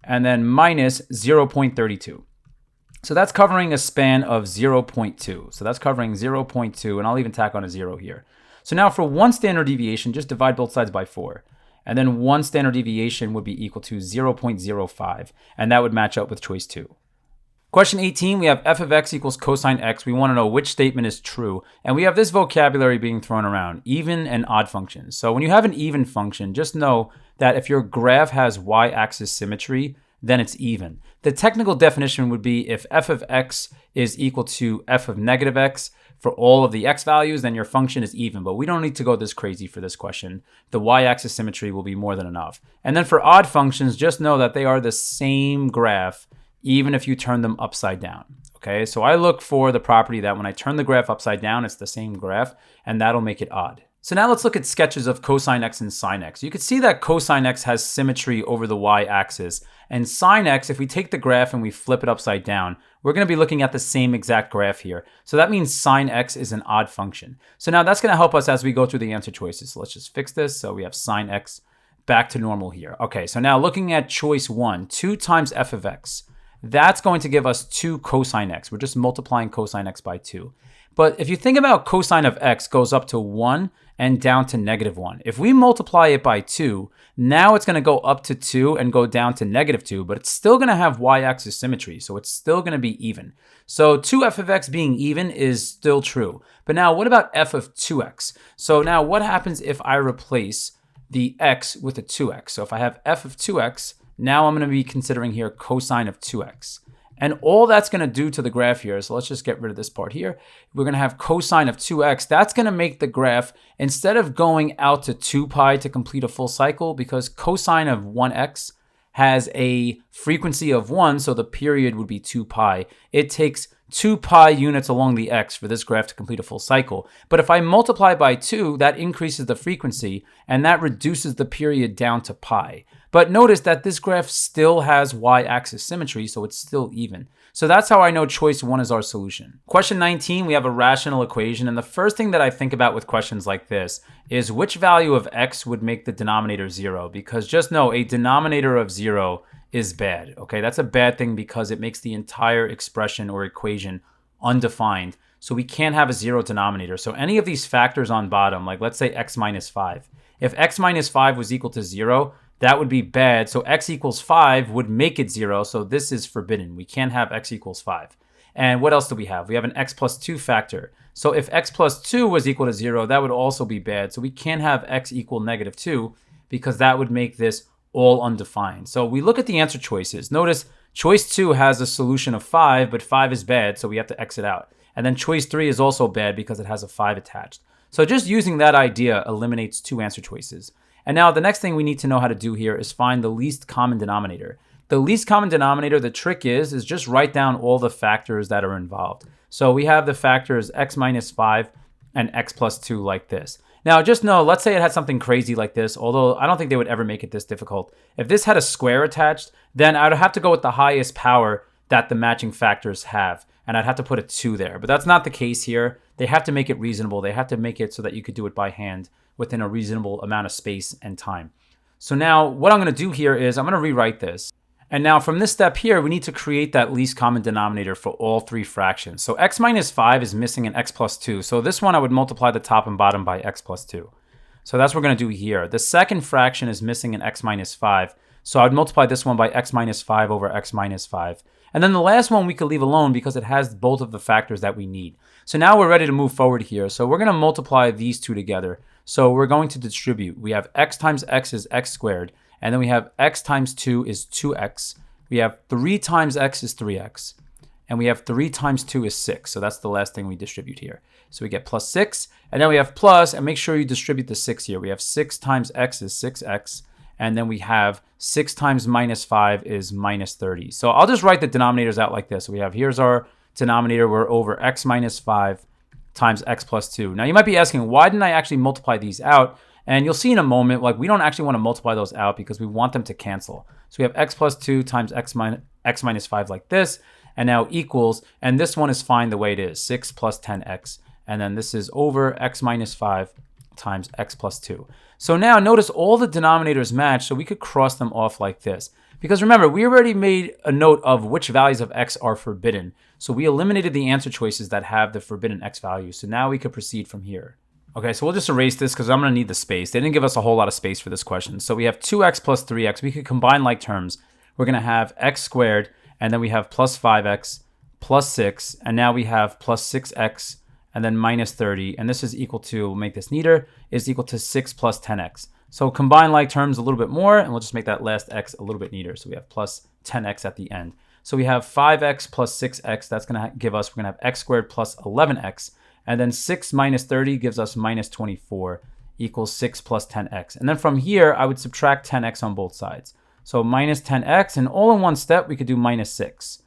and then minus 0.32. So that's covering a span of 0.2. So that's covering 0.2, and I'll even tack on a 0 here. So now for 1 standard deviation, just divide both sides by 4. And then 1 standard deviation would be equal to 0.05, and that would match up with choice 2. Question 18, we have f of x equals cosine x. We want to know which statement is true. And we have this vocabulary being thrown around, even and odd functions. So when you have an even function, just know that if your graph has y-axis symmetry, then it's even. The technical definition would be if f of x is equal to f of negative x for all of the x values, then your function is even. But we don't need to go this crazy for this question. The y-axis symmetry will be more than enough. And then for odd functions, just know that they are the same graph, even if you turn them upside down. Okay, so I look for the property that when I turn the graph upside down, it's the same graph, and that'll make it odd. So now let's look at sketches of cosine x and sine x. You can see that cosine x has symmetry over the y-axis, and sine x, if we take the graph and we flip it upside down, we're going to be looking at the same exact graph here. So that means sine x is an odd function. So now that's going to help us as we go through the answer choices. So let's just fix this. So we have sine x back to normal here. Okay, so now looking at choice 1, 2 times f of x. That's going to give us 2 cosine x. We're just multiplying cosine x by 2. But if you think about cosine of x goes up to 1 and down to negative 1. If we multiply it by 2, now it's going to go up to 2 and go down to negative 2, but it's still going to have y-axis symmetry, so it's still going to be even. So 2f of x being even is still true. But now what about f of 2x? So now what happens if I replace the x with a 2x? So if I have f of 2x, now I'm going to be considering here cosine of 2x. And all that's going to do to the graph here, so let's just get rid of this part here. We're going to have cosine of 2x. That's going to make the graph, instead of going out to 2 pi to complete a full cycle, because cosine of 1x has a frequency of 1, so the period would be 2 pi. It takes 2 pi units along the x for this graph to complete a full cycle. But if I multiply by 2, that increases the frequency, and that reduces the period down to pi. But notice that this graph still has y-axis symmetry, so it's still even. So that's how I know choice 1 is our solution. Question 19, we have a rational equation, and the first thing that I think about with questions like this is which value of x would make the denominator 0, because just know a denominator of 0 is bad, okay? That's a bad thing because it makes the entire expression or equation undefined. So we can't have a 0 denominator. So any of these factors on bottom, like let's say x minus 5. If x minus 5 was equal to 0, that would be bad. So x equals 5 would make it 0. So this is forbidden. We can't have x equals 5. And what else do we have? We have an x plus 2 factor. So if x plus 2 was equal to 0, that would also be bad. So we can't have x equal negative 2 because that would make this all undefined. So we look at the answer choices. Notice choice 2 has a solution of 5, but 5 is bad, so we have to exit out. And then choice 3 is also bad because it has a 5 attached. So just using that idea eliminates 2 answer choices. And now the next thing we need to know how to do here is find the least common denominator. The least common denominator, the trick is just write down all the factors that are involved. So we have the factors x minus 5 and x plus 2 like this. Now, just know, let's say it had something crazy like this, although I don't think they would ever make it this difficult. If this had a square attached, then I'd have to go with the highest power that the matching factors have, and I'd have to put a 2 there. But that's not the case here. They have to make it reasonable. They have to make it so that you could do it by hand within a reasonable amount of space and time. So now what I'm going to do here is I'm going to rewrite this. And now from this step here, we need to create that least common denominator for all three fractions. So x minus 5 is missing an x plus 2. So this one I would multiply the top and bottom by x plus 2. So that's what we're going to do here. The second fraction is missing an x minus 5. So I would multiply this one by x minus 5 over x minus 5. And then the last one we could leave alone because it has both of the factors that we need. So now we're ready to move forward here. So we're going to multiply these two together. So we're going to distribute. We have x times x is x squared. And then we have x times 2 is 2x. We have 3 times x is 3x. And we have 3 times 2 is 6. So that's the last thing we distribute here. So we get plus 6. And then we have plus, and make sure you distribute the 6 here. We have 6 times x is 6x. And then we have 6 times minus 5 is minus 30. So I'll just write the denominators out like this. So we have, here's our denominator. We're over x minus 5 times x plus 2. Now you might be asking, why didn't I actually multiply these out? And you'll see in a moment, like we don't actually want to multiply those out because we want them to cancel. So we have x plus 2 times x minus 5 like this, and now equals, and this one is fine the way it is, 6 plus 10x. And then this is over x minus 5 times x plus 2. So now notice all the denominators match, so we could cross them off like this. Because remember, we already made a note of which values of x are forbidden. So we eliminated the answer choices that have the forbidden x values. So now we could proceed from here. Okay, so we'll just erase this because I'm going to need the space. They didn't give us a whole lot of space for this question. So we have 2x plus 3x. We could combine like terms. We're going to have x squared, and then we have plus 5x, plus 6, and now we have plus 6x, and then minus 30. And this is equal to, we'll make this neater, is equal to 6 plus 10x. So combine like terms a little bit more, and we'll just make that last x a little bit neater. So we have plus 10x at the end. So we have 5x plus 6x. That's going to give us, we're going to have x squared plus 11x. And then 6 minus 30 gives us minus 24 equals 6 plus 10x. And then from here, I would subtract 10x on both sides. So minus 10x, and all in one step, we could do minus 6.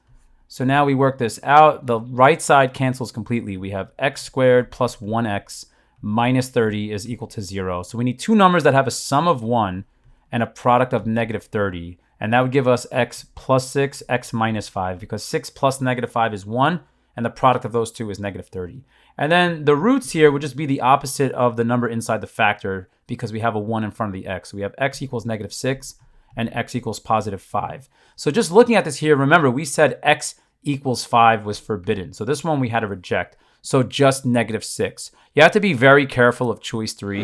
So now we work this out. The right side cancels completely. We have x squared plus 1x minus 30 is equal to 0. So we need two numbers that have a sum of 1 and a product of negative 30. And that would give us x plus 6, x minus 5, because 6 plus negative 5 is 1, and the product of those two is negative 30. And then the roots here would just be the opposite of the number inside the factor because we have a 1 in front of the x. So we have x equals negative 6 and x equals positive 5. So just looking at this here, remember we said x equals 5 was forbidden. So this one we had to reject. So just negative 6. You have to be very careful of choice 3.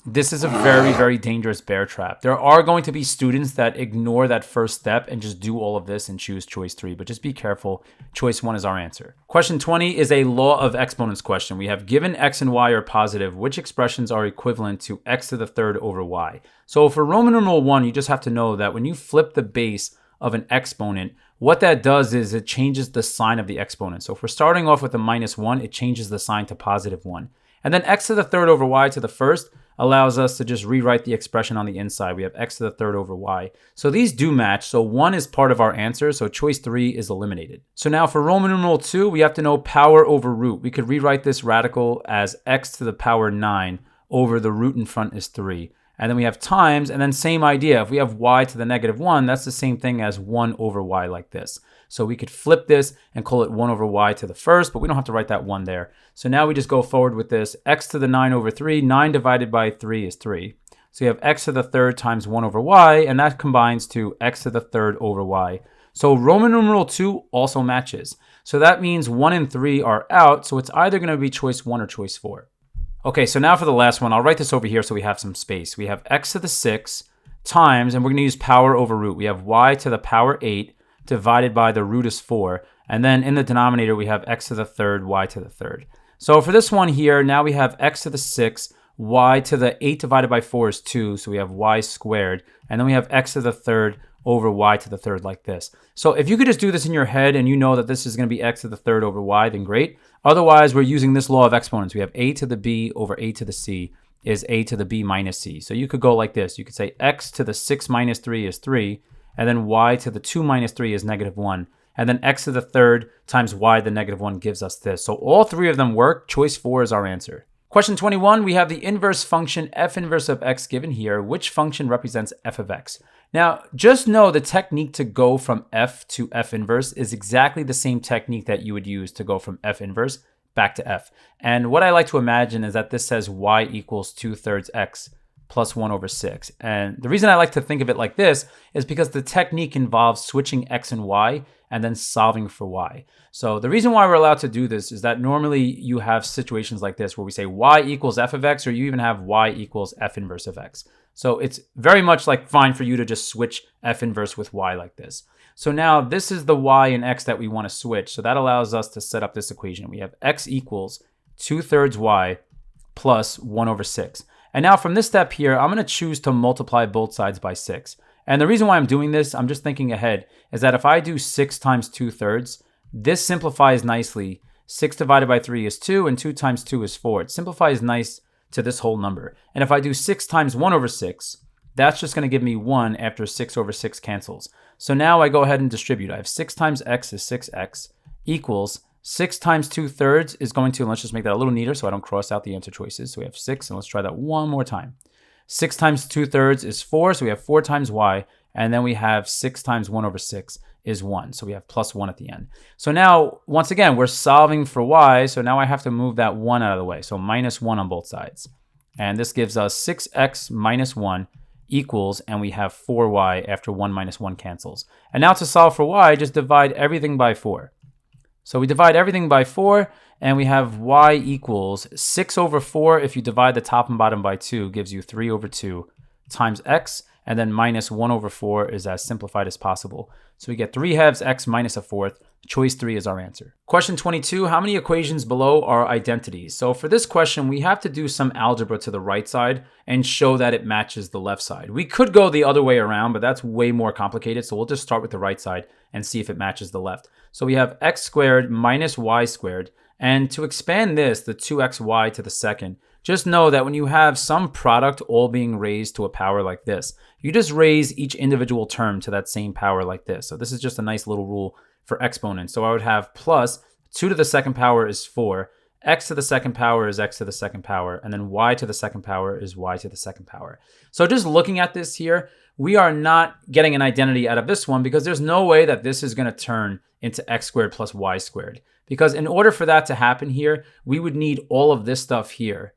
This is a very, very dangerous bear trap. There are going to be students that ignore that first step and just do all of this and choose choice 3, but just be careful. Choice 1 is our answer. Question 20 is a law of exponents question. We have given x and y are positive, which expressions are equivalent to x to the third over y? So for Roman numeral 1, you just have to know that when you flip the base of an exponent, what that does is it changes the sign of the exponent. So if we're starting off with a minus 1, it changes the sign to positive 1. And then x to the third over y to the first allows us to just rewrite the expression on the inside. We have x to the third over y. So these do match. So 1 is part of our answer. So choice 3 is eliminated. So now for Roman numeral 2, we have to know power over root. We could rewrite this radical as x to the power 9 over the root in front is 3. And then we have times, and then same idea. If we have y to the negative 1, that's the same thing as 1 over y like this. So we could flip this and call it 1 over y to the first, but we don't have to write that 1 there. So now we just go forward with this. X to the 9 over 3. 9 divided by 3 is 3. So you have x to the third times 1 over y, and that combines to x to the third over y. So Roman numeral 2 also matches. So that means 1 and 3 are out, so it's either going to be choice 1 or choice 4. Okay, so now for the last one, I'll write this over here so we have some space. We have x to the 6 times, and we're going to use power over root. We have y to the power 8 divided by the root is 4. And then in the denominator, we have x to the third, y to the third. So for this one here, now we have x to the 6, y to the 8 divided by 4 is 2. So we have y squared. And then we have x to the third over y to the third like this. So if you could just do this in your head and you know that this is going to be x to the third over y, then great. Otherwise, we're using this law of exponents. We have a to the b over a to the c is a to the b minus c. So you could go like this. You could say x to the 6 minus 3 is 3. and then y to the 2 minus 3 is negative 1. And then x to the third times y to the negative 1 gives us this. So all three of them work. Choice 4 is our answer. Question 21, we have the inverse function f inverse of x given here. Which function represents f of x? Now, just know the technique to go from f to f inverse is exactly the same technique that you would use to go from f inverse back to f. And what I like to imagine is that this says y equals 2/3 x plus 1 over 6. And the reason I like to think of it like this is because the technique involves switching x and y and then solving for y. So the reason why we're allowed to do this is that normally you have situations like this where we say y equals f of x, or you even have y equals f inverse of x. So it's very much like fine for you to just switch f inverse with y like this. So now this is the y and x that we want to switch. So that allows us to set up this equation. We have x equals 2/3 y plus 1 over 6. And now from this step here, I'm going to choose to multiply both sides by 6. And the reason why I'm doing this, I'm just thinking ahead, is that if I do 6 times 2/3, this simplifies nicely. 6 divided by 3 is 2, and 2 times 2 is 4. It simplifies nice to this whole number. And if I do 6 times 1 over 6, that's just going to give me 1 after 6 over 6 cancels. So now I go ahead and distribute. I have 6 times x is 6x equals 6 times 2/3 is going to, and let's just make that a little neater so I don't cross out the answer choices. So we have 6, and let's try that one more time. 6 times 2/3 is 4, so we have 4 times y, and then we have 6 times 1 over 6 is 1, so we have plus 1 at the end. So now, once again, we're solving for y, so now I have to move that 1 out of the way, so minus 1 on both sides. And this gives us 6x minus 1 equals, and we have 4y after 1 minus 1 cancels. And now to solve for y, just divide everything by 4. So we divide everything by 4, and we have y equals 6 over 4. If you divide the top and bottom by 2, gives you 3 over 2 times x, and then minus 1 over 4 is as simplified as possible. So we get 3/2 x minus a fourth. Choice 3 is our answer. Question 22, how many equations below are identities? So for this question, we have to do some algebra to the right side and show that it matches the left side. We could go the other way around, but that's way more complicated. So we'll just start with the right side and see if it matches the left. So we have x squared minus y squared. And to expand this, the 2xy to the second, just know that when you have some product all being raised to a power like this, you just raise each individual term to that same power like this. So this is just a nice little rule for exponents. So I would have plus 2 to the second power is 4, x to the second power is x to the second power, and then y to the second power is y to the second power. So just looking at this here, we are not getting an identity out of this one because there's no way that this is going to turn into x squared plus y squared. Because in order for that to happen here, we would need all of this stuff here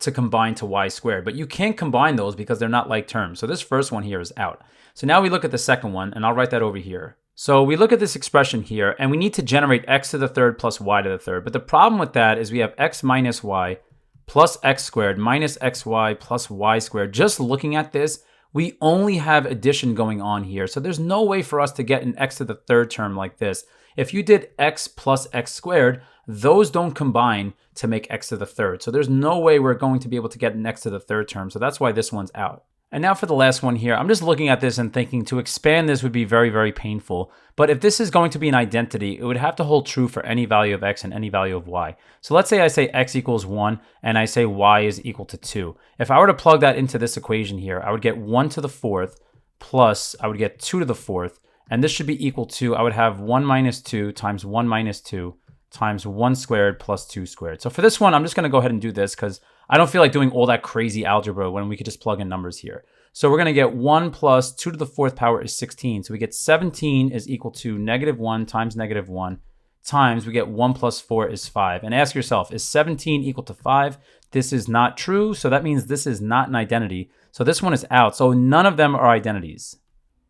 to combine to y squared. But you can't combine those because they're not like terms. So this first one here is out. So now we look at the second one, and I'll write that over here. So we look at this expression here, and we need to generate x to the third plus y to the third. But the problem with that is we have x minus y plus x squared minus xy plus y squared. Just looking at this, we only have addition going on here. So there's no way for us to get an x to the third term like this. If you did x plus x squared, those don't combine to make x to the third. So there's no way we're going to be able to get an x to the third term. So that's why this one's out. And now for the last one here, I'm just looking at this and thinking to expand this would be very, very painful. But if this is going to be an identity, it would have to hold true for any value of x and any value of y. So let's say I say x equals 1 and I say y is equal to 2. If I were to plug that into this equation here, I would get 1 to the fourth plus I would get 2 to the fourth. And this should be equal to, I would have 1 minus 2 times 1 minus 2 times 1 squared plus 2 squared. So for this one, I'm just going to go ahead and do this because I don't feel like doing all that crazy algebra when we could just plug in numbers here. So we're going to get 1 plus 2 to the fourth power is 16. So we get 17 is equal to negative 1 times negative 1 times we get 1 plus 4 is 5. And ask yourself, is 17 equal to 5? This is not true. So that means this is not an identity. So this one is out. So none of them are identities.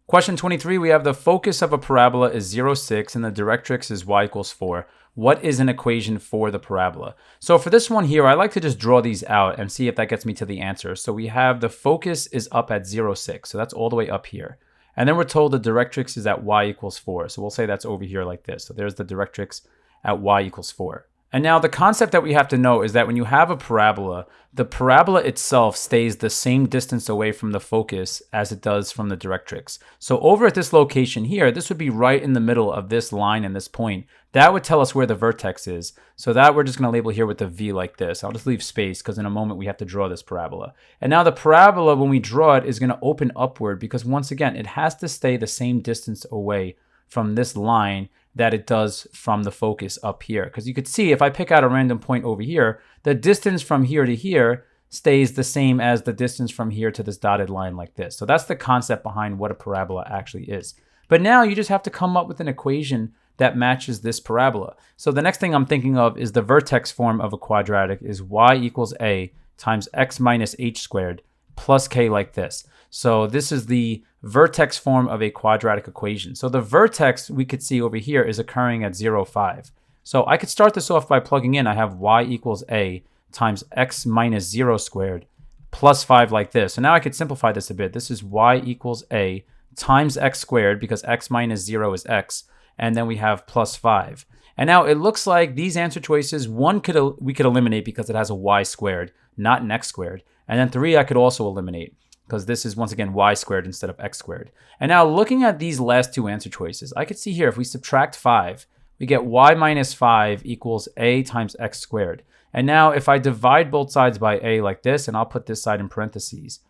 Question 23, we have the focus of a parabola is 0, 6, and the directrix is y equals 4. What is an equation for the parabola? So for this one here, I like to just draw these out and see if that gets me to the answer. So we have the focus is up at 0, 6. So that's all the way up here. And then we're told the directrix is at y equals 4. So we'll say that's over here like this. So there's the directrix at y equals 4. And now the concept that we have to know is that when you have a parabola, the parabola itself stays the same distance away from the focus as it does from the directrix. So over at this location here, this would be right in the middle of this line and this point. That would tell us where the vertex is. So that we're just going to label here with the V like this. I'll just leave space because in a moment we have to draw this parabola. And now the parabola, when we draw it, is going to open upward because once again, it has to stay the same distance away from this line that it does from the focus up here. Because you could see if I pick out a random point over here, the distance from here to here stays the same as the distance from here to this dotted line like this. So that's the concept behind what a parabola actually is. But now you just have to come up with an equation that matches this parabola. So the next thing I'm thinking of is the vertex form of a quadratic is y equals a times x minus h squared plus k like this. So this is the vertex form of a quadratic equation. So the vertex we could see over here is occurring at 0, 5. So I could start this off by plugging in. I have y equals a times x minus 0 squared plus 5 like this. So now I could simplify this a bit. This is y equals a times x squared because x minus 0 is x. And then we have plus 5. And now it looks like these answer choices, one we could eliminate because it has a y squared, not an x squared. And then 3 I could also eliminate because this is once again y squared instead of x squared. And now looking at these last two answer choices, I could see here if we subtract 5, we get y minus 5 equals a times x squared. And now if I divide both sides by a like this, and I'll put this side in parentheses,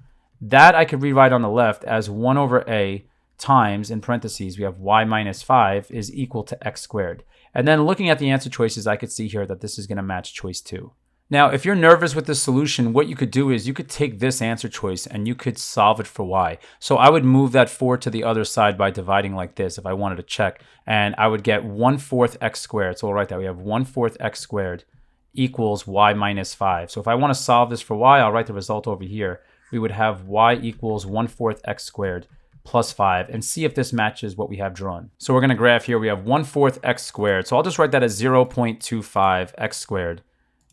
that I could rewrite on the left as 1 over a times, in parentheses, we have y minus 5 is equal to x squared. And then looking at the answer choices, I could see here that this is going to match choice 2. Now, if you're nervous with this solution, what you could do is you could take this answer choice and you could solve it for y. So I would move that 4 to the other side by dividing like this if I wanted to check. And I would get 1/4 x squared. So we'll write that. We have 1/4 x squared equals y minus 5. So if I want to solve this for y, I'll write the result over here. We would have y equals 1/4 x squared plus 5 and see if this matches what we have drawn. So we're going to graph here. We have 1/4 x squared. So I'll just write that as 0.25 x squared.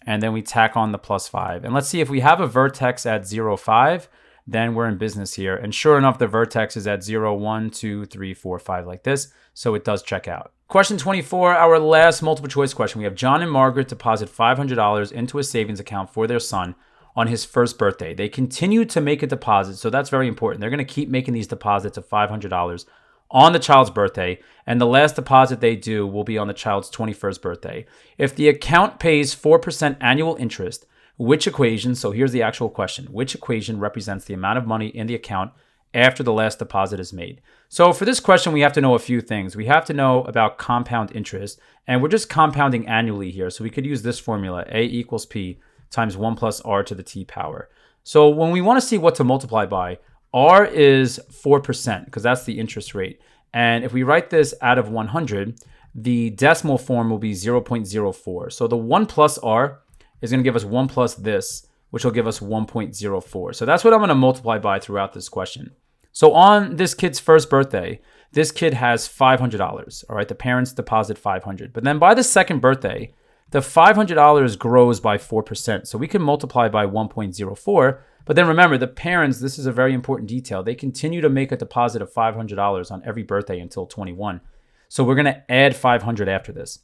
And then we tack on the plus 5. And let's see if we have a vertex at 0, 5, then we're in business here. And sure enough, the vertex is at 0, 1, 2, 3, 4, 5 like this. So it does check out. Question 24, our last multiple choice question. We have John and Margaret deposit $500 into a savings account for their son on his first birthday. They continue to make a deposit, so that's very important. They're going to keep making these deposits of $500 on the child's birthday, and the last deposit they do will be on the child's 21st birthday. If the account pays 4% annual interest, which equation, so here's the actual question, which equation represents the amount of money in the account after the last deposit is made? So for this question, we have to know a few things. We have to know about compound interest, and we're just compounding annually here, so we could use this formula, A equals P times 1 plus R to the T power. So when we want to see what to multiply by, R is 4% because that's the interest rate. And if we write this out of 100, the decimal form will be 0.04. So the 1 plus R is going to give us 1 plus this, which will give us 1.04. So that's what I'm going to multiply by throughout this question. So on this kid's first birthday, this kid has $500. All right, the parents deposit $500. But then by the second birthday, the $500 grows by 4%. So we can multiply by 1.04. But then remember, the parents, this is a very important detail. They continue to make a deposit of $500 on every birthday until 21. So we're going to add 500 after this.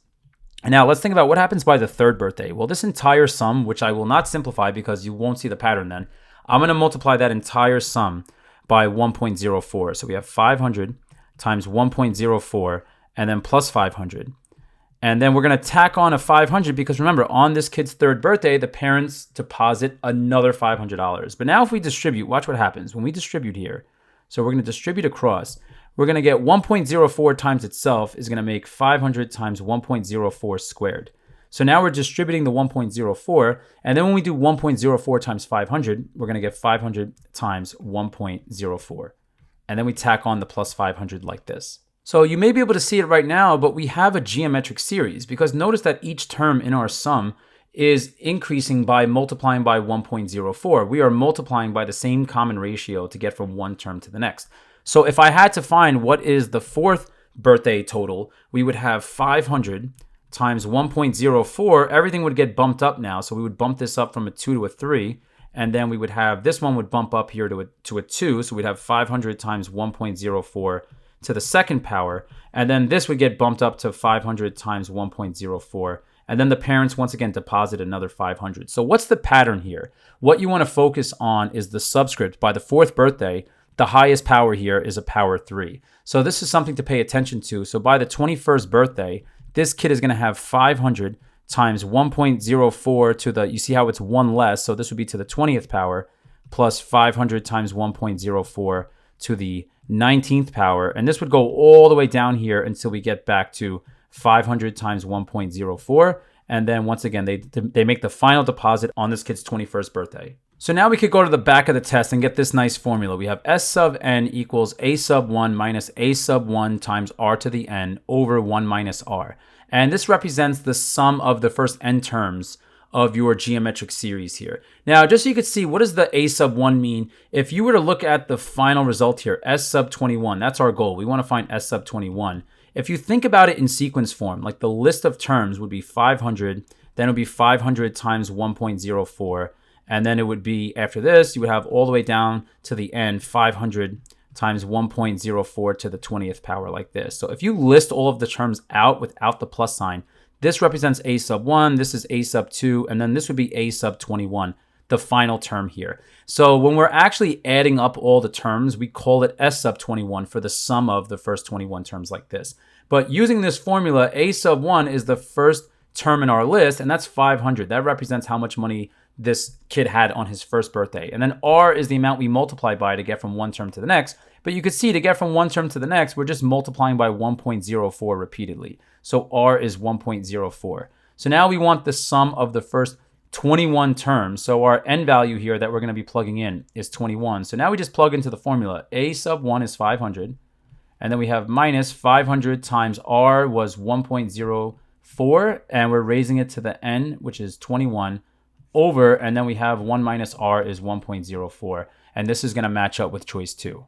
And now let's think about what happens by the third birthday. Well, this entire sum, which I will not simplify because you won't see the pattern then, I'm going to multiply that entire sum by 1.04. So we have 500 times 1.04 and then plus 500. And then we're going to tack on a 500 because remember, on this kid's third birthday, the parents deposit another $500. But now if we distribute, watch what happens when we distribute here. So we're going to distribute across. We're going to get 1.04 times itself is going to make 500 times 1.04 squared. So now we're distributing the 1.04. And then when we do 1.04 times 500, we're going to get 500 times 1.04. And then we tack on the plus 500 like this. So you may be able to see it right now, but we have a geometric series because notice that each term in our sum is increasing by multiplying by 1.04. We are multiplying by the same common ratio to get from one term to the next. So if I had to find what is the fourth birthday total, we would have 500 times 1.04. Everything would get bumped up now. So we would bump this up from a 2 to a 3. And then we would have, this one would bump up here to a 2. So we'd have 500 times 1.04 to the second power, and then this would get bumped up to 500 times 1.04, And then the parents, once again, deposit another 500. So what's the pattern here? What you want to focus on is the subscript. By the 4th birthday, the highest power here is a power 3. So this is something to pay attention to. So by the 21st birthday, this kid is going to have 500 times 1.04 to the, you see how it's 1 less, so this would be to the 20th power, plus 500 times 1.04 to the 19th power. And this would go all the way down here until we get back to 500 times 1.04. And then once again, they make the final deposit on this kid's 21st birthday. So now we could go to the back of the test and get this nice formula. We have S sub n equals a sub 1 minus a sub 1 times r to the n over 1 minus r. And this represents the sum of the first n terms of your geometric series here. Now, just so you could see, what does the a sub 1 mean? If you were to look at the final result here, s sub 21, that's our goal. We want to find s sub 21. If you think about it in sequence form, like the list of terms would be 500, then it would be 500 times 1.04, and then it would be, after this, you would have all the way down to the end, 500 times 1.04 to the 20th power, like this. So if you list all of the terms out without the plus sign, this represents a sub 1, this is a sub 2, and then this would be a sub 21, the final term here. So when we're actually adding up all the terms, we call it s sub 21 for the sum of the first 21 terms, like this. But using this formula, a sub 1 is the first term in our list, and that's 500. That represents how much money this kid had on his first birthday. And then r is the amount we multiply by to get from one term to the next. But you could see, to get from one term to the next, we're just multiplying by 1.04 repeatedly. So r is 1.04. So now we want the sum of the first 21 terms. So our n value here that we're going to be plugging in is 21. So now we just plug into the formula. A sub 1 is 500. And then we have minus 500 times r was 1.04. And we're raising it to the n, which is 21, over. And then we have 1 minus r is 1.04. And this is going to match up with choice 2.